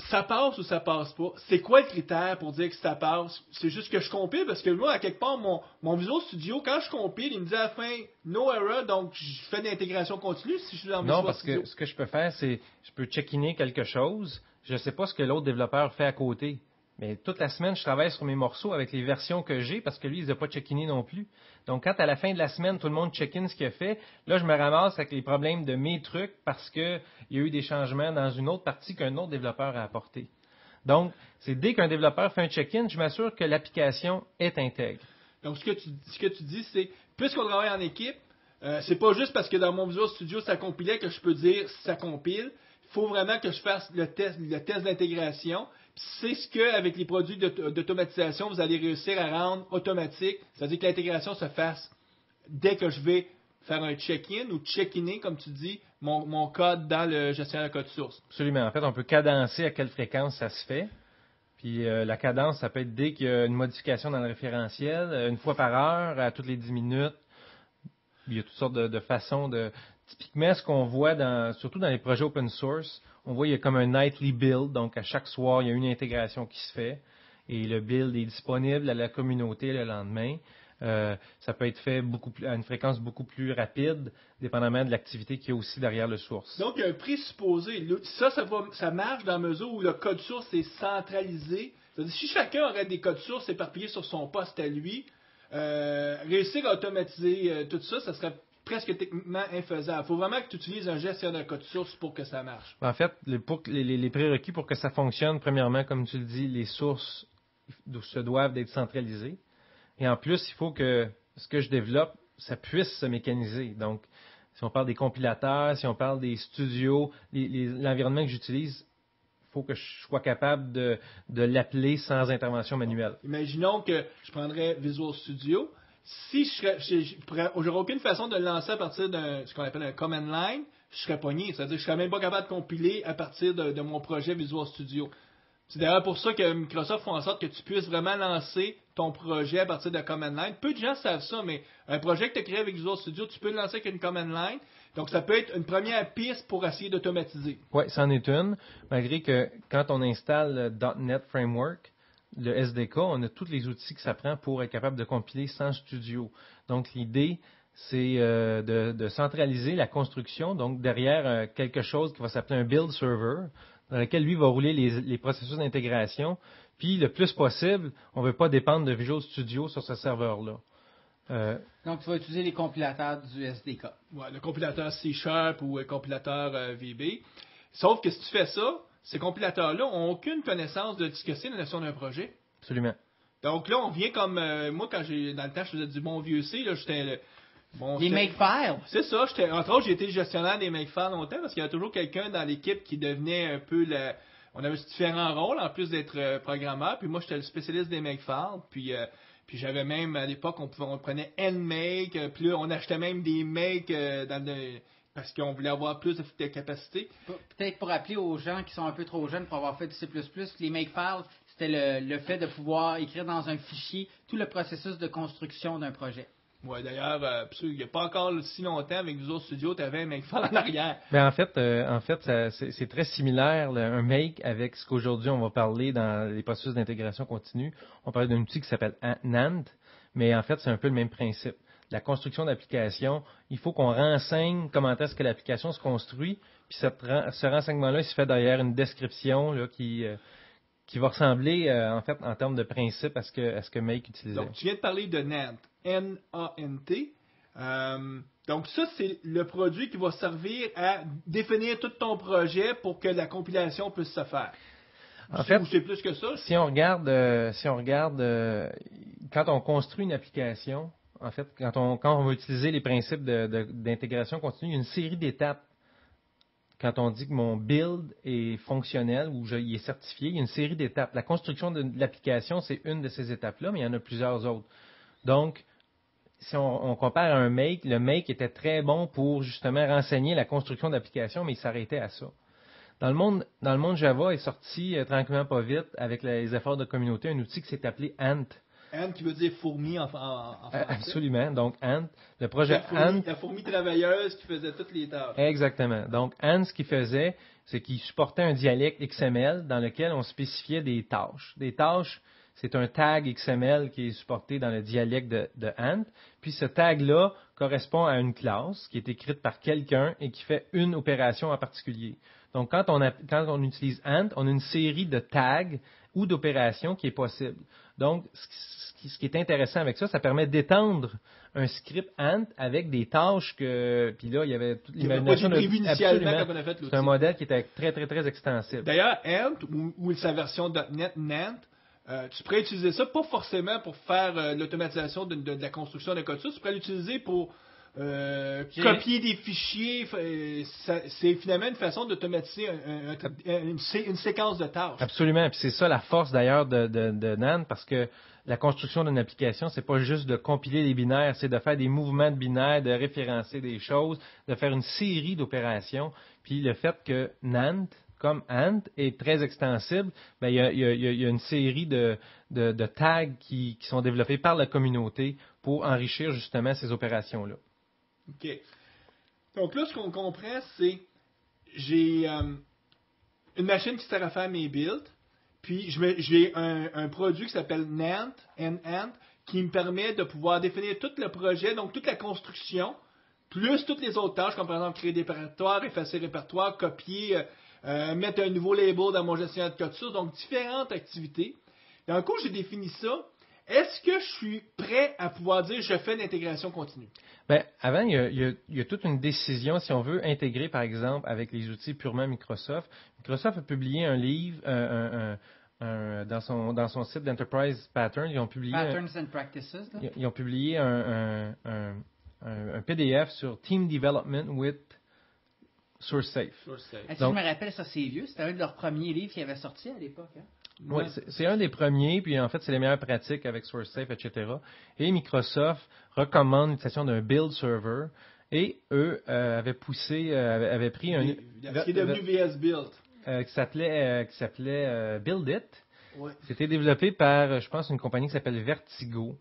Ça passe ou ça passe pas? C'est quoi le critère pour dire que ça passe? C'est juste que je compile, parce que moi, à quelque part, mon Visual Studio, quand je compile, il me dit à la fin no error, donc je fais de l'intégration continue si je suis dans Non, Visual parce Studio. que ce que je peux faire, c'est je peux check-in quelque chose. Je ne sais pas ce que l'autre développeur fait à côté. Mais toute la semaine, je travaille sur mes morceaux avec les versions que j'ai parce que lui, il ne les a pas check-inés non plus. Donc, quand à la fin de la semaine, tout le monde check-in ce qu'il a fait, là, je me ramasse avec les problèmes de mes trucs parce qu'il y a eu des changements dans une autre partie qu'un autre développeur a apporté. Donc, c'est dès qu'un développeur fait un check-in, je m'assure que l'application est intègre. Donc, ce que tu dis, c'est, puisqu'on travaille en équipe, c'est pas juste parce que dans mon Visual Studio, ça compilait que je peux dire si ça compile. Il faut vraiment que je fasse le test d'intégration. Puis c'est ce qu'avec les produits d'automatisation, vous allez réussir à rendre automatique. C'est-à-dire que l'intégration se fasse dès que je vais faire un check-in ou check-iner, comme tu dis, mon code dans le gestionnaire de code source. Absolument. En fait, on peut cadencer à quelle fréquence ça se fait. Puis la cadence, ça peut être dès qu'il y a une modification dans le référentiel, une fois par heure, à toutes les 10 minutes. Il y a toutes sortes de façons de... Typiquement, ce qu'on voit, surtout dans les projets open source, on voit qu'il y a comme un nightly build. Donc, à chaque soir, il y a une intégration qui se fait. Et le build est disponible à la communauté le lendemain. Ça peut être fait à une fréquence beaucoup plus rapide, dépendamment de l'activité qu'il y a aussi derrière le source. Donc, il y a un présupposé. Ça marche dans la mesure où le code source est centralisé. C'est-à-dire, si chacun aurait des codes sources éparpillés sur son poste à lui, réussir à automatiser tout ça, ça serait presque techniquement infaisable. Il faut vraiment que tu utilises un gestionnaire de code source pour que ça marche. En fait, les prérequis pour que ça fonctionne, premièrement, comme tu le dis, les sources se doivent d'être centralisées. Et en plus, il faut que ce que je développe, ça puisse se mécaniser. Donc, si on parle des compilateurs, si on parle des studios, l'environnement que j'utilise, il faut que je sois capable de l'appeler sans intervention manuelle. Imaginons que je prendrais Visual Studio. Si j'aurais aucune façon de le lancer à partir de ce qu'on appelle un command line, je serais pogné. C'est-à-dire que je serais même pas capable de compiler à partir de mon projet Visual Studio. C'est d'ailleurs pour ça que Microsoft fait en sorte que tu puisses vraiment lancer ton projet à partir de command line. Peu de gens savent ça, mais un projet que tu as créé avec Visual Studio, tu peux le lancer avec une command line. Donc, ça peut être une première piste pour essayer d'automatiser. Oui, c'en est une. Malgré que quand on installe le .NET Framework, le SDK, on a tous les outils que ça prend pour être capable de compiler sans studio. Donc, l'idée, c'est de centraliser la construction, donc derrière quelque chose qui va s'appeler un build server, dans lequel lui va rouler les processus d'intégration. Puis, le plus possible, on ne veut pas dépendre de Visual Studio sur ce serveur-là. Donc, tu vas utiliser les compilateurs du SDK. Ouais, le compilateur C# ou le compilateur VB. Sauf que si tu fais ça, ces compilateurs-là n'ont aucune connaissance de ce que c'est la notion d'un projet. Absolument. Donc là, on vient comme... moi, dans le temps, je faisais du bon vieux C, là, j'étais... Les makefiles. C'est ça. Entre autres, j'ai été le gestionnaire des makefiles longtemps parce qu'il y avait toujours quelqu'un dans l'équipe qui devenait un peu on avait différents rôles en plus d'être programmeur. Puis moi, j'étais le spécialiste des makefiles. Puis j'avais même, à l'époque, on prenait NMake. Puis là, on achetait même des make parce qu'on voulait avoir plus de capacité. Peut-être pour rappeler aux gens qui sont un peu trop jeunes pour avoir fait du C++, les makefiles, c'était le fait de pouvoir écrire dans un fichier tout le processus de construction d'un projet. Ouais, d'ailleurs, il n'y a pas encore si longtemps avec Visual Studio, tu avais un makefile en arrière. Ben en fait, c'est très similaire, un make, avec ce qu'aujourd'hui on va parler dans les processus d'intégration continue. On parle d'un outil qui s'appelle NAND, mais en fait, c'est un peu le même principe. La construction d'application, il faut qu'on renseigne comment est-ce que l'application se construit, puis ce renseignement-là, il se fait derrière une description là, qui va ressembler, en fait, en termes de principe à ce que Make utilisait. Donc, tu viens de parler de NANT. N-A-N-T. Donc, ça, c'est le produit qui va servir à définir tout ton projet pour que la compilation puisse se faire. En fait, ou c'est plus que ça? Si on regarde, quand on construit une application, en fait, quand on va utiliser les principes d'intégration continue, il y a une série d'étapes. Quand on dit que mon build est fonctionnel ou il est certifié, il y a une série d'étapes. La construction de l'application, c'est une de ces étapes-là, mais il y en a plusieurs autres. Donc, si on compare à un make, le make était très bon pour justement renseigner la construction d'application, mais il s'arrêtait à ça. Dans le monde Java est sorti tranquillement pas vite avec les efforts de communauté un outil qui s'est appelé Ant. Ant qui veut dire fourmi en français. Absolument. Donc Ant, le projet Ant. La fourmi travailleuse qui faisait toutes les tâches. Exactement. Donc Ant, ce qu'il faisait, c'est qu'il supportait un dialecte XML dans lequel on spécifiait des tâches. Des tâches, c'est un tag XML qui est supporté dans le dialecte de Ant. Puis ce tag-là correspond à une classe qui est écrite par quelqu'un et qui fait une opération en particulier. Donc, quand on utilise Ant, on a une série de tags ou d'opérations qui est possible. Donc, ce qui est intéressant avec ça, ça permet d'étendre un script Ant avec des tâches que... Puis là, il y avait toute l'imagination de... initialement quand on a fait l'outil. C'est un modèle qui était très, très, très extensible. D'ailleurs, Ant, ou sa version .NET Nant, tu pourrais utiliser ça pas forcément pour faire l'automatisation de la construction de code source, tu pourrais l'utiliser pour copier des fichiers. C'est finalement une façon d'automatiser une séquence de tâches. Absolument. Puis c'est ça la force d'ailleurs de Nant, parce que la construction d'une application, c'est pas juste de compiler les binaires, c'est de faire des mouvements de binaires, de référencer des choses, de faire une série d'opérations. Puis le fait que Nant, comme Ant, est très extensible, ben, il y a une série de tags qui sont développés par la communauté pour enrichir justement ces opérations-là. OK. Donc là, ce qu'on comprend, c'est j'ai une machine qui sert à faire mes builds, puis j'ai un produit qui s'appelle Nant, N-Ant, qui me permet de pouvoir définir tout le projet, donc toute la construction, plus toutes les autres tâches, comme par exemple créer des répertoires, effacer répertoire, copier, mettre un nouveau label dans mon gestionnaire de code source, donc différentes activités. Dans le coup, j'ai défini ça. Est-ce que je suis prêt à pouvoir dire je fais l'intégration continue? Ben, avant, il y a toute une décision, si on veut intégrer, par exemple, avec les outils purement Microsoft. Microsoft a publié un livre dans son site d'Enterprise Pattern. Ils ont publié Patterns and Practices. Là. Ils ont publié un PDF sur Team Development with SourceSafe. Si je me rappelle, ça c'est vieux. C'était un de leurs premiers livres qui avait sorti à l'époque. Hein? Oui, c'est un des premiers, puis en fait, c'est les meilleures pratiques avec SourceSafe, etc. Et Microsoft recommande l'utilisation d'un build server, et eux avaient avaient pris un... Ce qui est devenu VS Build. Qui s'appelait Build It. Ouais. C'était développé par, je pense, une compagnie qui s'appelle Vertigo.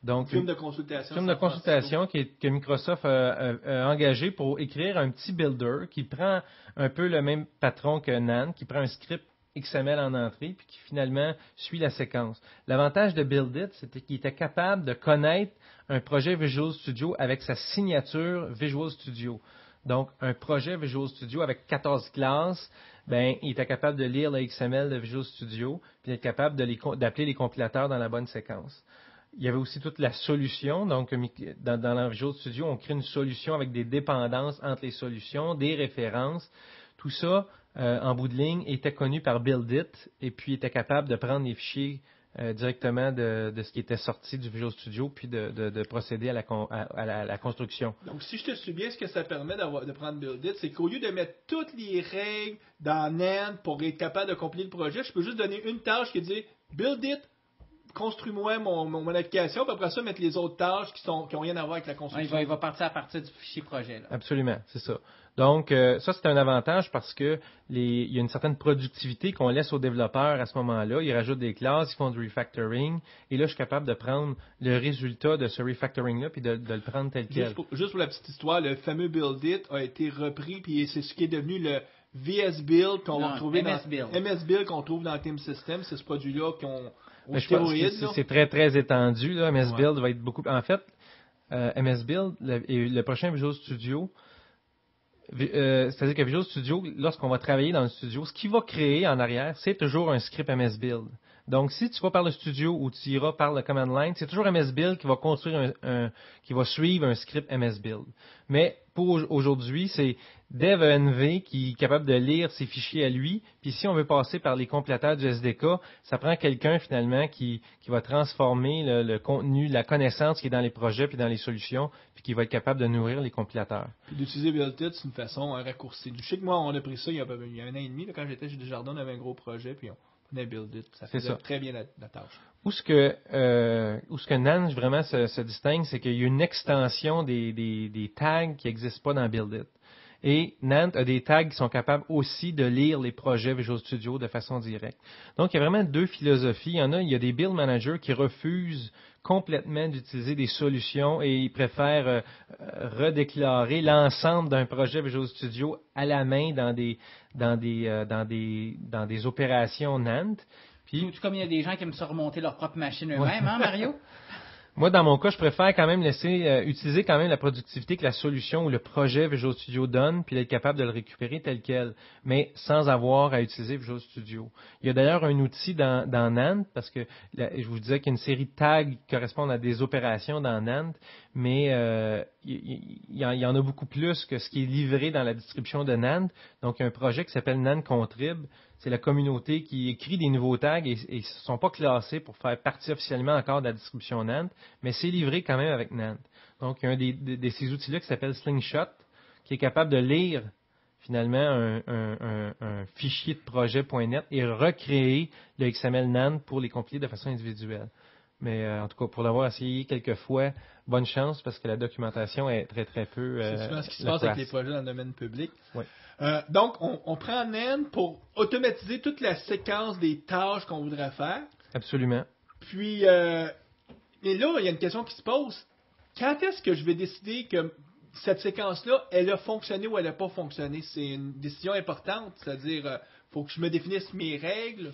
Donc, firme de consultation. Firme de consultation que Microsoft a engagé pour écrire un petit builder qui prend un peu le même patron que Nant, qui prend un script XML en entrée, puis qui finalement suit la séquence. L'avantage de Build It, c'était qu'il était capable de connaître un projet Visual Studio avec sa signature Visual Studio. Donc, un projet Visual Studio avec 14 classes, ben, il était capable de lire le XML de Visual Studio, puis d'être capable d'appeler les compilateurs dans la bonne séquence. Il y avait aussi toute la solution. Donc, dans la Visual Studio, on crée une solution avec des dépendances entre les solutions, des références. Tout ça, en bout de ligne, était connu par Build It et puis était capable de prendre les fichiers directement de ce qui était sorti du Visual Studio puis de procéder à la construction. Donc, si je te suis bien, ce que ça permet de prendre Build It, c'est qu'au lieu de mettre toutes les règles dans Nant pour être capable de compiler le projet, je peux juste donner une tâche qui dit Build It, construis-moi mon application, puis après ça, mettre les autres tâches qui n'ont rien à voir avec la construction. Il va partir à partir du fichier projet. Là. Absolument, c'est ça. Donc, ça, c'est un avantage parce que il y a une certaine productivité qu'on laisse aux développeurs à ce moment-là. Ils rajoutent des classes, ils font du refactoring, et là, je suis capable de prendre le résultat de ce refactoring-là puis de le prendre tel quel. Juste pour la petite histoire, le fameux Build It a été repris, puis c'est ce qui est devenu le VS Build qu'on va retrouver MS Build qu'on trouve dans Team System. C'est ce produit-là c'est très, très étendu. Là. MS Build va être beaucoup... En fait, MS Build et le prochain Visual Studio, c'est-à-dire que Visual Studio, lorsqu'on va travailler dans le studio, ce qu'il va créer en arrière, c'est toujours un script MS Build. Donc, si tu vas par le studio ou tu iras par le command line, c'est toujours MS Build qui va construire qui va suivre un script MS Build. Mais pour aujourd'hui, c'est DevEnv qui est capable de lire ses fichiers à lui. Puis si on veut passer par les compilateurs du SDK, ça prend quelqu'un finalement qui va transformer le contenu, la connaissance qui est dans les projets puis dans les solutions, puis qui va être capable de nourrir les compilateurs. Puis d'utiliser Build It, c'est une façon raccourcie. Je sais que moi, on a pris ça il y a un an et demi, là, quand j'étais chez Desjardins, on avait un gros projet, puis on Build It. Ça faisait très bien la tâche. Où ce que Nant vraiment se distingue, c'est qu'il y a une extension des tags qui n'existent pas dans Build It. Et Nant a des tags qui sont capables aussi de lire les projets Visual Studio de façon directe. Donc, il y a vraiment deux philosophies. Il y a des build managers qui refusent complètement d'utiliser des solutions et ils préfèrent redéclarer l'ensemble d'un projet Visual Studio à la main dans des opérations Nant. Puis, Tout comme il y a des gens qui aiment se remonter leur propre machine eux-mêmes, hein, Mario? moi, dans mon cas, je préfère quand même laisser utiliser quand même la productivité que la solution ou le projet Visual Studio donne, puis d'être capable de le récupérer tel quel, mais sans avoir à utiliser Visual Studio. Il y a d'ailleurs un outil dans Nant, parce que je vous disais qu'il y a une série de tags qui correspondent à des opérations dans Nant, mais il y en a beaucoup plus que ce qui est livré dans la distribution de Nant. Donc, il y a un projet qui s'appelle Nant Contrib. C'est la communauté qui écrit des nouveaux tags et ils ne sont pas classés pour faire partie officiellement encore de la distribution Nant, mais c'est livré quand même avec Nant. Donc, il y a un de ces outils-là qui s'appelle Slingshot, qui est capable de lire finalement un fichier de projet.net et recréer le XML Nant pour les compiler de façon individuelle. Mais en tout cas, pour l'avoir essayé quelques fois, bonne chance parce que la documentation est très très peu. C'est souvent ce qui se passe avec les projets dans le domaine public. Oui. Donc, on prend Nant pour automatiser toute la séquence des tâches qu'on voudrait faire. Absolument. Puis, mais là, il y a une question qui se pose. Quand est-ce que je vais décider que cette séquence-là, elle a fonctionné ou elle n'a pas fonctionné? C'est une décision importante, c'est-à-dire, faut que je me définisse mes règles.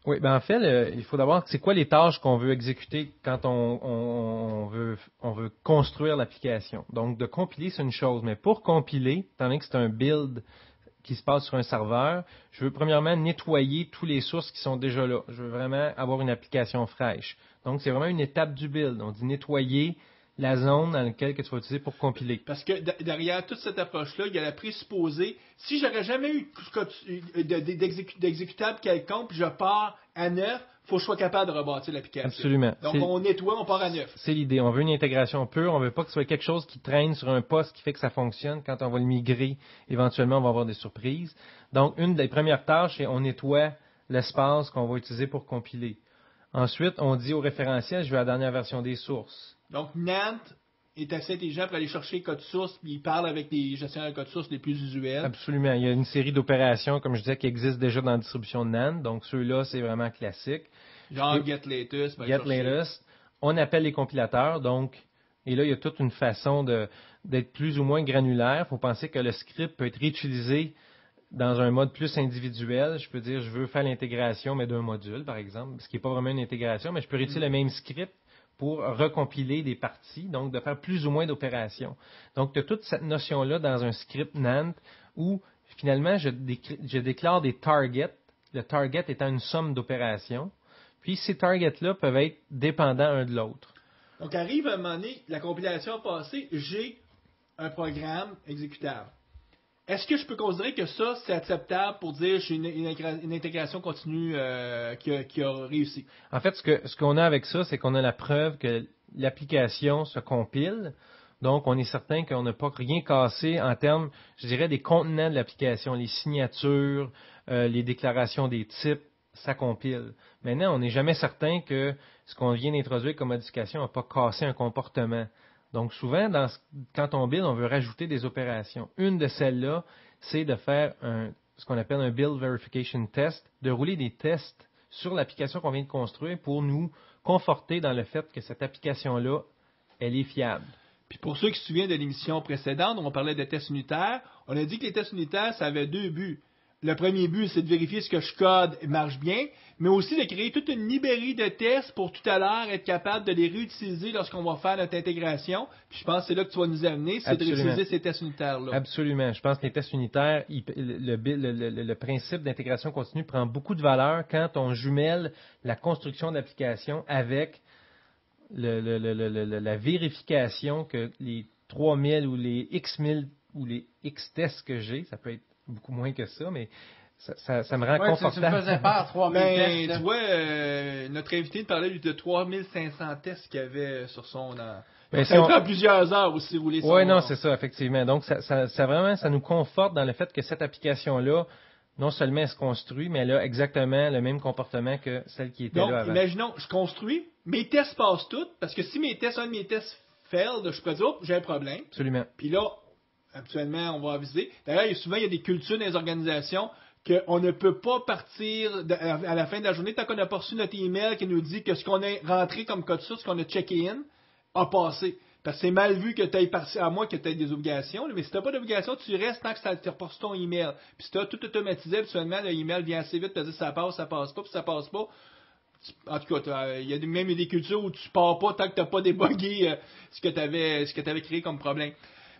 Oui, ben en fait, il faut d'abord, c'est quoi les tâches qu'on veut exécuter quand on veut construire l'application. Donc, de compiler, c'est une chose, mais pour compiler, étant donné que c'est un build qui se passe sur un serveur, je veux premièrement nettoyer tous les sources qui sont déjà là. Je veux vraiment avoir une application fraîche. Donc, c'est vraiment une étape du build. On dit nettoyer la zone dans laquelle que tu vas utiliser pour compiler. Parce que derrière toute cette approche-là, il y a la présupposée, si j'aurais jamais eu d'exécutable quelconque, puis je pars à neuf, il faut que je sois capable de rebâtir l'application. Absolument. Donc, on nettoie, on part à neuf. C'est l'idée. On veut une intégration pure. On veut pas que ce soit quelque chose qui traîne sur un poste qui fait que ça fonctionne. Quand on va le migrer, éventuellement, on va avoir des surprises. Donc, une des premières tâches, c'est on nettoie l'espace qu'on va utiliser pour compiler. Ensuite, on dit au référentiel, je veux la dernière version des sources. Donc, Nant est assez intelligent pour aller chercher le code source, puis il parle avec les gestionnaires de code source les plus usuels. Absolument. Il y a une série d'opérations, comme je disais, qui existent déjà dans la distribution de Nant. Donc, ceux-là, c'est vraiment classique. Genre get latest. Get latest. On appelle les compilateurs. Donc, et là, il y a toute une façon d'être plus ou moins granulaire. Il faut penser que le script peut être réutilisé dans un mode plus individuel. Je peux dire, je veux faire l'intégration, mais d'un module, par exemple, ce qui n'est pas vraiment une intégration, mais je peux réutiliser le même script pour recompiler des parties, donc de faire plus ou moins d'opérations. Donc, tu as toute cette notion-là dans un script Nant où, finalement, je déclare des targets, le target étant une somme d'opérations, puis ces targets-là peuvent être dépendants un de l'autre. Donc, arrive à un moment donné, la compilation passée, j'ai un programme exécutable. Est-ce que je peux considérer que ça, c'est acceptable pour dire que j'ai une intégration continue qui a réussi? En fait, ce qu'on a avec ça, c'est qu'on a la preuve que l'application se compile. Donc, on est certain qu'on n'a pas rien cassé en termes, je dirais, des contenants de l'application, les signatures, les déclarations des types, ça compile. Maintenant, on n'est jamais certain que ce qu'on vient d'introduire comme modification n'a pas cassé un comportement. Donc, souvent, quand on build, on veut rajouter des opérations. Une de celles-là, c'est de faire ce qu'on appelle un build verification test, de rouler des tests sur l'application qu'on vient de construire pour nous conforter dans le fait que cette application-là, elle est fiable. Puis pour ceux qui se souviennent de l'émission précédente, on parlait de tests unitaires, on a dit que les tests unitaires, ça avait deux buts. Le premier but, c'est de vérifier ce que je code marche bien, mais aussi de créer toute une librairie de tests pour tout à l'heure être capable de les réutiliser lorsqu'on va faire notre intégration. Puis je pense que c'est là que tu vas nous amener, c'est de réutiliser ces tests unitaires-là. Absolument. Je pense que les tests unitaires, le principe d'intégration continue prend beaucoup de valeur quand on jumelle la construction d'application avec la vérification que les 3000 ou les X1000 ou les X tests que j'ai, ça peut être beaucoup moins que ça, mais ça me rend confortable. Tu me faisais peur, 3000 tests. Tu vois, notre invité parlait de 3500 tests qu'il y avait sur son... ça prend plusieurs heures aussi rouler son... Oui, non, c'est ça, effectivement. Donc, ça nous conforte dans le fait que cette application-là, non seulement elle se construit, mais elle a exactement le même comportement que celle qui était là avant. Donc, imaginons, je construis, mes tests passent toutes, parce que si un de mes tests fail, je peux dire, j'ai un problème. Absolument. Puis là, Actuellement, on va aviser. D'ailleurs, souvent, il y a des cultures dans les organisations qu'on ne peut pas partir à la fin de la journée tant qu'on n'a pas reçu notre email qui nous dit que ce qu'on a rentré comme code source, ce qu'on a checké-in, a passé. Parce que c'est mal vu que tu aies parti, à moins que tu aies des obligations. Mais si tu n'as pas d'obligation, tu restes tant que tu as reçu ton email. Puis si tu as tout automatisé, habituellement, le email vient assez vite, tu te dis ça passe pas, puis ça passe pas. En tout cas, il y a même des cultures où tu pars pas tant que tu n'as pas débugué ce que tu avais créé comme problème.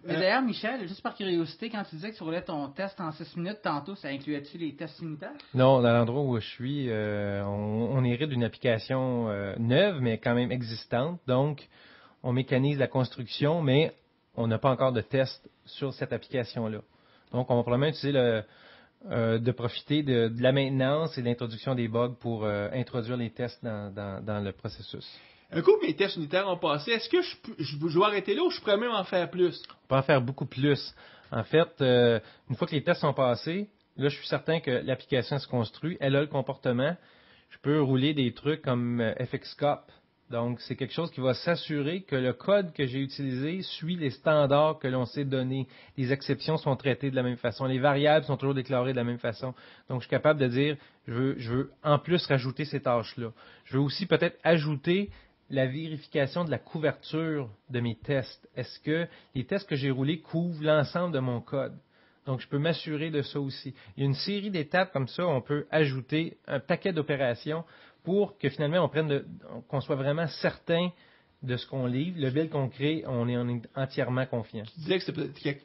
Mais d'ailleurs, Michel, juste par curiosité, quand tu disais que tu roulais ton test en 6 minutes tantôt, ça incluait-tu les tests unitaires? Non, dans l'endroit où je suis, on hérite d'une application neuve, mais quand même existante. Donc, on mécanise la construction, mais on n'a pas encore de test sur cette application-là. Donc, on va probablement utiliser de profiter de la maintenance et de l'introduction des bugs pour introduire les tests dans le processus. Un coup que mes tests unitaires ont passé, est-ce que je dois arrêter là ou je pourrais même en faire plus? On peut en faire beaucoup plus. En fait, une fois que les tests sont passés, là, je suis certain que l'application se construit, elle a le comportement. Je peux rouler des trucs comme FXCOP. Donc, c'est quelque chose qui va s'assurer que le code que j'ai utilisé suit les standards que l'on s'est donnés. Les exceptions sont traitées de la même façon. Les variables sont toujours déclarées de la même façon. Donc, je suis capable de dire, je veux en plus rajouter ces tâches-là. Je veux aussi peut-être ajouter la vérification de la couverture de mes tests. Est-ce que les tests que j'ai roulés couvrent l'ensemble de mon code? Donc, je peux m'assurer de ça aussi. Il y a une série d'étapes comme ça, on peut ajouter un paquet d'opérations pour que finalement qu'on soit vraiment certain de ce qu'on livre. Le build qu'on crée, on est entièrement confiant. Tu disais que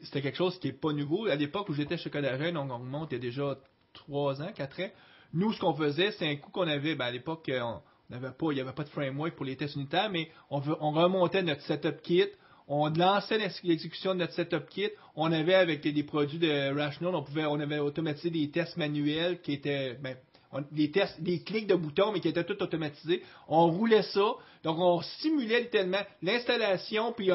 c'était quelque chose qui n'est pas nouveau. À l'époque où j'étais chez Codagène, donc on remonte il y a déjà 3 ans, 4 ans. Nous, ce qu'on faisait, c'est un coup qu'on avait, à l'époque, il n'y avait pas de framework pour les tests unitaires, mais on remontait notre setup kit, on lançait l'exécution de notre setup kit, on avait avec des produits de Rational, on avait automatisé des tests manuels qui étaient des clics de boutons, mais qui étaient tout automatisés. On roulait ça, donc on simulait littéralement l'installation puis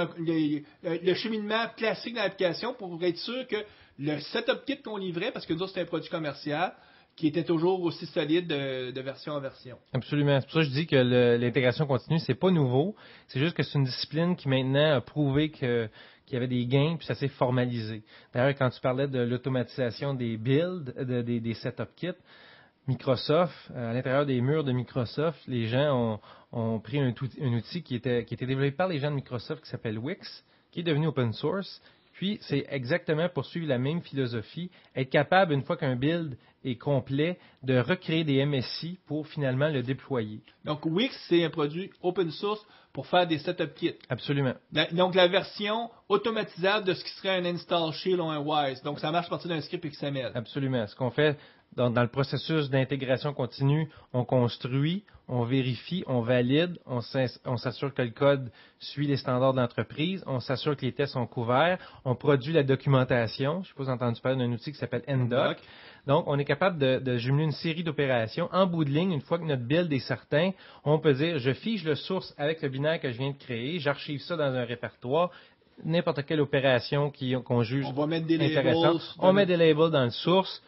le cheminement classique dans l'application pour être sûr que le setup kit qu'on livrait, parce que nous autres, c'était un produit commercial, qui était toujours aussi solide de version en version. Absolument. C'est pour ça que je dis que l'intégration continue, c'est pas nouveau. C'est juste que c'est une discipline qui maintenant a prouvé qu'il y avait des gains, puis ça s'est formalisé. D'ailleurs, quand tu parlais de l'automatisation des builds, des setup kits, Microsoft, à l'intérieur des murs de Microsoft, les gens ont pris un outil qui était développé par les gens de Microsoft qui s'appelle Wix, qui est devenu open source. Puis, c'est exactement pour suivre la même philosophie, être capable, une fois qu'un build est complet, de recréer des MSI pour finalement le déployer. Donc, Wix, c'est un produit open source pour faire des setup kits. Absolument. Donc, la version automatisable de ce qui serait un install shell ou un WISE. Donc, ça marche à partir d'un script XML. Absolument. Ce qu'on fait dans le processus d'intégration continue, on construit, on vérifie, on valide, on s'assure que le code suit les standards de l'entreprise, on s'assure que les tests sont couverts, on produit la documentation. Je ne sais pas si vous avez entendu parler d'un outil qui s'appelle NDoc. Donc, on est capable de jumeler une série d'opérations. En bout de ligne, une fois que notre build est certain, on peut dire, je fige le source avec le binaire que je viens de créer, j'archive ça dans un répertoire, n'importe quelle opération qu'on juge intéressante. On met des labels dans le source.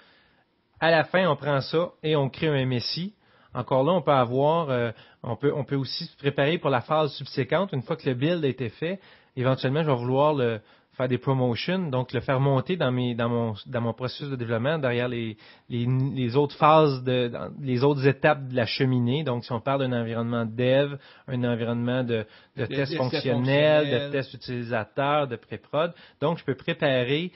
À la fin, on prend ça et on crée un MSI. Encore là, on peut avoir, on peut aussi se préparer pour la phase subséquente. Une fois que le build a été fait, éventuellement, je vais vouloir faire des promotions, donc le faire monter dans mon processus de développement derrière les autres phases, les autres étapes de la cheminée. Donc, si on parle d'un environnement dev, un environnement de tests fonctionnels, de tests utilisateurs, de pré-prod. Donc, je peux préparer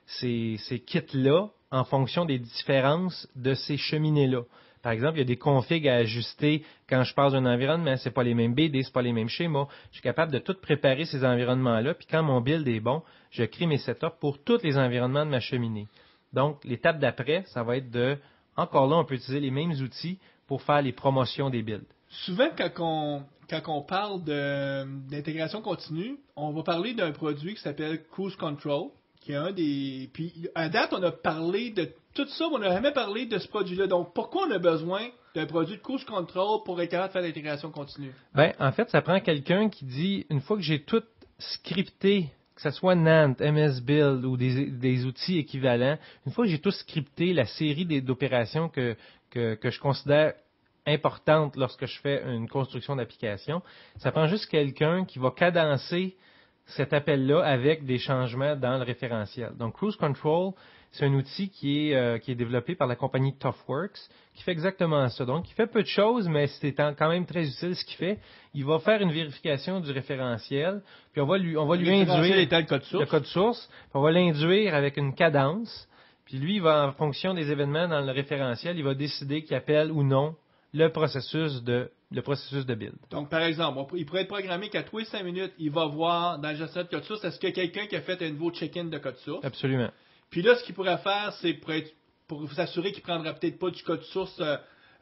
ces kits-là en fonction des différences de ces cheminées-là. Par exemple, il y a des configs à ajuster quand je passe d'un environnement. C'est pas les mêmes BD, c'est pas les mêmes schémas. Je suis capable de tout préparer ces environnements-là. Puis quand mon build est bon, je crée mes setups pour tous les environnements de ma cheminée. Donc, l'étape d'après, ça va être encore là, on peut utiliser les mêmes outils pour faire les promotions des builds. Souvent, quand on parle d'intégration continue, on va parler d'un produit qui s'appelle Cruise Control, qui est un des... Puis, à date, on a parlé de tout ça, mais on n'a jamais parlé de ce produit-là. Donc, pourquoi on a besoin d'un produit de Cruise Control pour être capable de faire l'intégration continue? Ben, en fait, ça prend quelqu'un qui dit, une fois que j'ai tout scripté, que ce soit Nant, MS Build ou des outils équivalents, une fois que j'ai tout scripté, la série d'opérations que je considère importantes lorsque je fais une construction d'application, ça prend juste quelqu'un qui va cadencer cet appel-là avec des changements dans le référentiel. Donc, Cruise Control, c'est un outil qui est développé par la compagnie ToughWorks, qui fait exactement ça. Donc, il fait peu de choses, mais c'est quand même très utile ce qu'il fait. Il va faire une vérification du référentiel, puis on va lui induire le code source, puis on va l'induire avec une cadence, puis lui, il va, en fonction des événements dans le référentiel, il va décider qu'il appelle ou non le processus de build. Donc, par exemple, il pourrait être programmé qu'à tous les 5 minutes, il va voir dans le gestionnaire de code source, est-ce qu'il y a quelqu'un qui a fait un nouveau check-in de code source? Absolument. Puis là, ce qu'il pourrait faire, c'est pour s'assurer qu'il ne prendra peut-être pas du code source,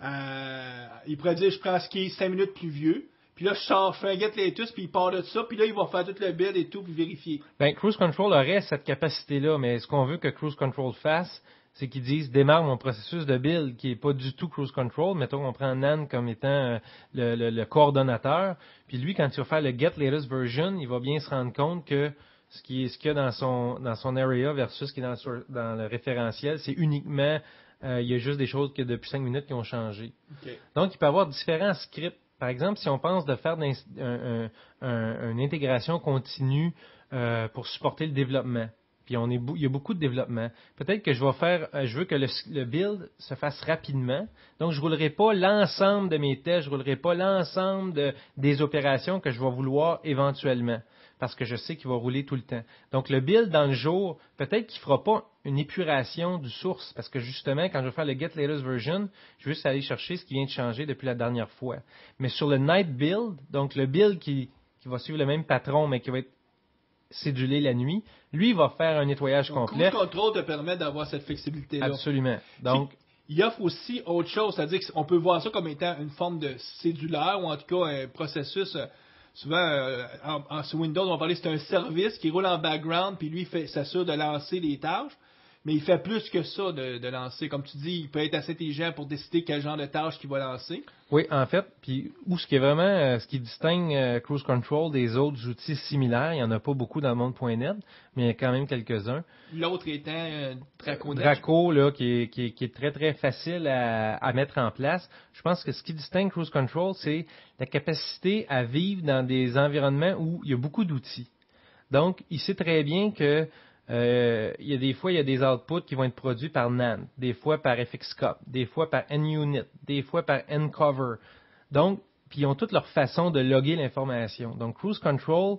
il pourrait dire, je prends ce qui est 5 minutes plus vieux, puis là, je fais un get latest, puis il part de ça, puis là, il va faire tout le build et tout, puis vérifier. Ben, Cruise Control aurait cette capacité-là, mais ce qu'on veut que Cruise Control fasse, c'est qu'ils disent démarre mon processus de build qui est pas du tout Cruise Control. Mettons qu'on prend Nan comme étant le coordonnateur. Puis lui, quand il va faire le get latest version, il va bien se rendre compte que ce qu'il y a dans son area versus ce qui est dans le référentiel, c'est uniquement il y a juste des choses que depuis 5 minutes qui ont changé. Okay. Donc, il peut y avoir différents scripts. Par exemple, si on pense de faire une intégration continue pour supporter le développement. Puis il y a beaucoup de développement. Peut-être que je veux que le build se fasse rapidement. Donc, je ne roulerai pas l'ensemble de mes tests, je ne roulerai pas l'ensemble des opérations que je vais vouloir éventuellement, parce que je sais qu'il va rouler tout le temps. Donc, le build dans le jour, peut-être qu'il ne fera pas une épuration du source, parce que justement, quand je vais faire le get latest version, je vais juste aller chercher ce qui vient de changer depuis la dernière fois. Mais sur le night build, donc le build qui va suivre le même patron, mais qui va être cédulé la nuit, lui va faire un nettoyage complet. Cruise Control te permet d'avoir cette flexibilité-là. Absolument. Donc, il offre aussi autre chose, c'est-à-dire qu'on peut voir ça comme étant une forme de cédulaire, ou en tout cas un processus. Souvent, sur Windows, on va parler c'est un service qui roule en background, puis lui s'assure de lancer les tâches. Mais il fait plus que ça de lancer. Comme tu dis, il peut être assez intelligent pour décider quel genre de tâche qu'il va lancer. Oui, en fait, puis ce qui est vraiment ce qui distingue Cruise Control des autres outils similaires, il n'y en a pas beaucoup dans le monde.net, mais il y a quand même quelques-uns. L'autre étant Draco. Draco, là, qui est très très facile à mettre en place. Je pense que ce qui distingue Cruise Control, c'est la capacité à vivre dans des environnements où il y a beaucoup d'outils. Donc, il sait très bien que il y a des outputs qui vont être produits par NAND, des fois par FXCOP, des fois par NUnit, des fois par NCover. Donc, puis ils ont toutes leur façon de loguer l'information. Donc, Cruise Control,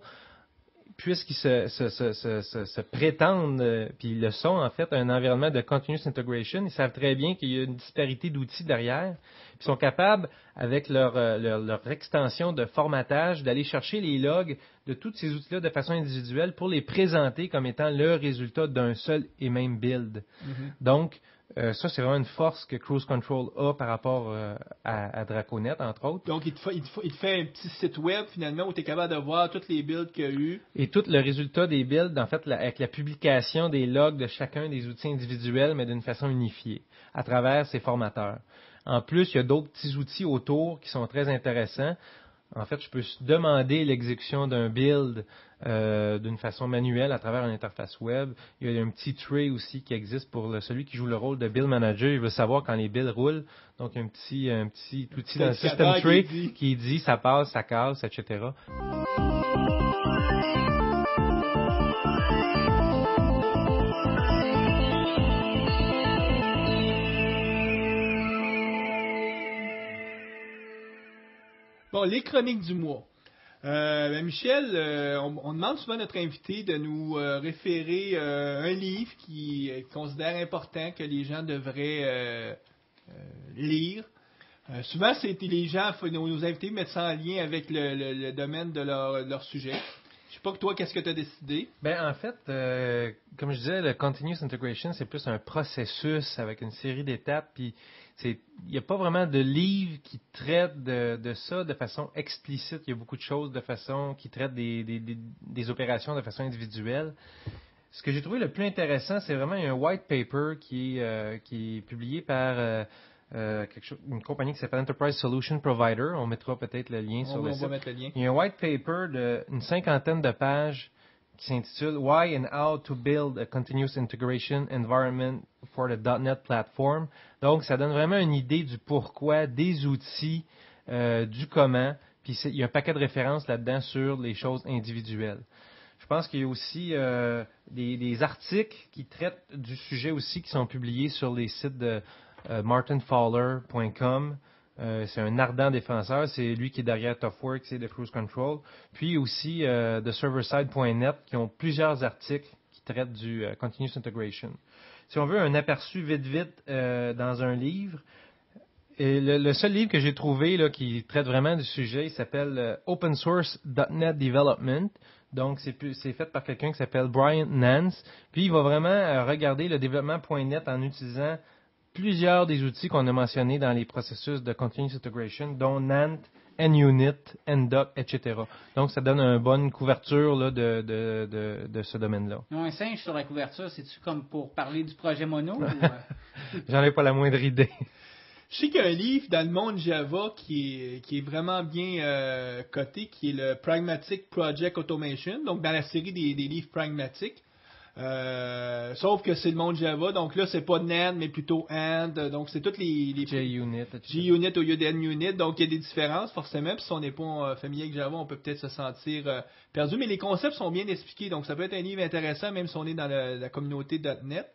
puisqu'ils se prétendent, puis ils le sont en fait, un environnement de continuous integration, ils savent très bien qu'il y a une disparité d'outils derrière. Puis ils sont capables, avec leur extension de formatage, d'aller chercher les logs de tous ces outils-là de façon individuelle pour les présenter comme étant le résultat d'un seul et même build. Mm-hmm. Donc, ça, c'est vraiment une force que Cruise Control a par rapport à Draconet, entre autres. Donc, il te fait un petit site web, finalement, où tu es capable de voir toutes les builds qu'il y a eu. Et tout le résultat des builds, en fait, avec la publication des logs de chacun des outils individuels, mais d'une façon unifiée, à travers ses formateurs. En plus, il y a d'autres petits outils autour qui sont très intéressants. En fait, je peux demander l'exécution d'un build d'une façon manuelle à travers une interface web. Il y a un petit tray aussi qui existe pour celui qui joue le rôle de build manager. Il veut savoir quand les builds roulent. Donc, un petit outil dans le system tray qui dit ça passe, ça casse, etc. Bon, les chroniques du mois. Michel, on demande souvent à notre invité de nous référer un livre qu'il considère important que les gens devraient lire. Souvent, c'est les gens, nos invités mettent ça en lien avec le domaine de leur sujet. Je sais pas que toi, qu'est-ce que tu as décidé? Ben en fait, comme je disais, le continuous integration, c'est plus un processus avec une série d'étapes, puis il n'y a pas vraiment de livre qui traite de ça de façon explicite. Il y a beaucoup de choses qui traitent des opérations de façon individuelle. Ce que j'ai trouvé le plus intéressant, c'est vraiment un white paper qui est publié par une compagnie qui s'appelle Enterprise Solution Provider. On mettra peut-être le lien sur le site. On va mettre le lien. Il y a un white paper d'une 50aine de pages qui s'intitule Why and How to Build a Continuous Integration Environment for the .NET Platform. Donc, ça donne vraiment une idée du pourquoi, des outils, du comment. Puis, il y a un paquet de références là-dedans sur les choses individuelles. Je Je pense qu'il y a aussi des articles qui traitent du sujet aussi qui sont publiés sur les sites de martinfowler.com. C'est un ardent défenseur. C'est lui qui est derrière ToughWorks et de Cruise Control. Puis aussi de serverside.net qui ont plusieurs articles qui traitent du Continuous Integration. Si on veut un aperçu vite dans un livre, et le seul livre que j'ai trouvé là, qui traite vraiment du sujet, il s'appelle Open Source.net Development. Donc, c'est fait par quelqu'un qui s'appelle Brian Nance. Puis, il va vraiment regarder le développement.net en utilisant plusieurs des outils qu'on a mentionnés dans les processus de Continuous Integration, dont Nant, NUnit, NDoc, etc. Donc, ça donne une bonne couverture là, de ce domaine-là. Ils ont un singe sur la couverture, c'est-tu comme pour parler du projet Mono? Ou, J'en ai pas la moindre idée. Je sais qu'il y a un livre dans le monde Java qui est vraiment bien coté, qui est le Pragmatic Project Automation, donc dans la série des livres pragmatiques. Sauf que c'est le monde Java, donc là c'est pas NAND mais plutôt AND, donc c'est toutes les JUnit, JUnit au lieu d'NUnit, donc il y a des différences forcément, puis si on n'est pas familier avec Java, on peut peut-être se sentir perdu, mais les concepts sont bien expliqués, donc ça peut être un livre intéressant même si on est dans la communauté .NET.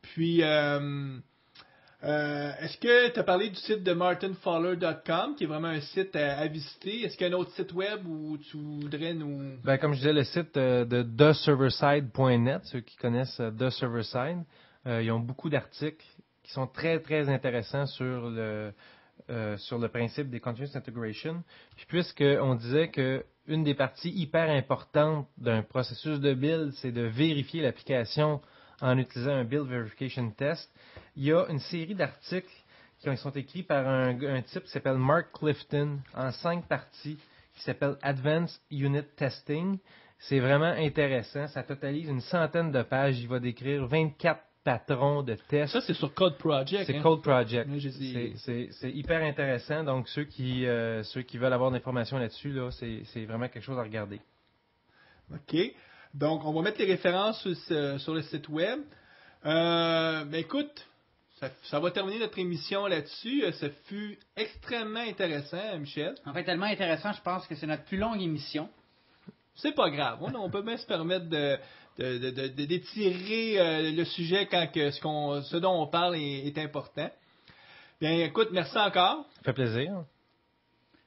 Puis est-ce que tu as parlé du site de martinfowler.com, qui est vraiment un site à visiter? Est-ce qu'il y a un autre site web où tu voudrais nous... Ben, comme je disais, le site de TheServerside.net, ceux qui connaissent TheServerside, ils ont beaucoup d'articles qui sont très, très intéressants sur le principe des Continuous Integration. Puis puisqu'on disait qu'une des parties hyper importantes d'un processus de build, c'est de vérifier l'application en utilisant un Build Verification Test, il y a une série d'articles qui sont écrits par un type qui s'appelle Mark Clifton en 5 parties qui s'appelle Advanced Unit Testing. C'est vraiment intéressant. Ça totalise une centaine de pages. Il va décrire 24 patrons de tests. Ça, c'est sur Code Project. C'est Code Project. Oui, c'est hyper intéressant. Donc, ceux qui veulent avoir de l'information là-dessus, là, c'est vraiment quelque chose à regarder. OK. Donc, on va mettre les références sur le site web. Ben écoute, ça va terminer notre émission là-dessus. Ça fut extrêmement intéressant, Michel. En fait, tellement intéressant, je pense que c'est notre plus longue émission. C'est pas grave. On peut bien se permettre d'étirer le sujet quand ce dont on parle est important. Bien, écoute, merci encore. Ça fait plaisir.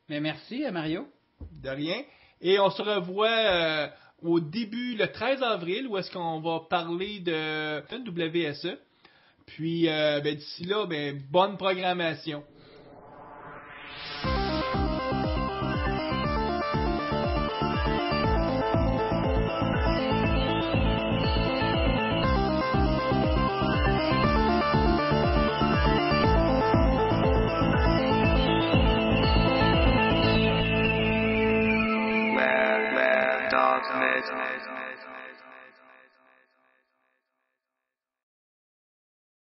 Mais merci, Mario. De rien. Et on se revoit au début, le 13 avril, où est-ce qu'on va parler de WSE. Puis, d'ici là, bonne programmation. Where dogs meet.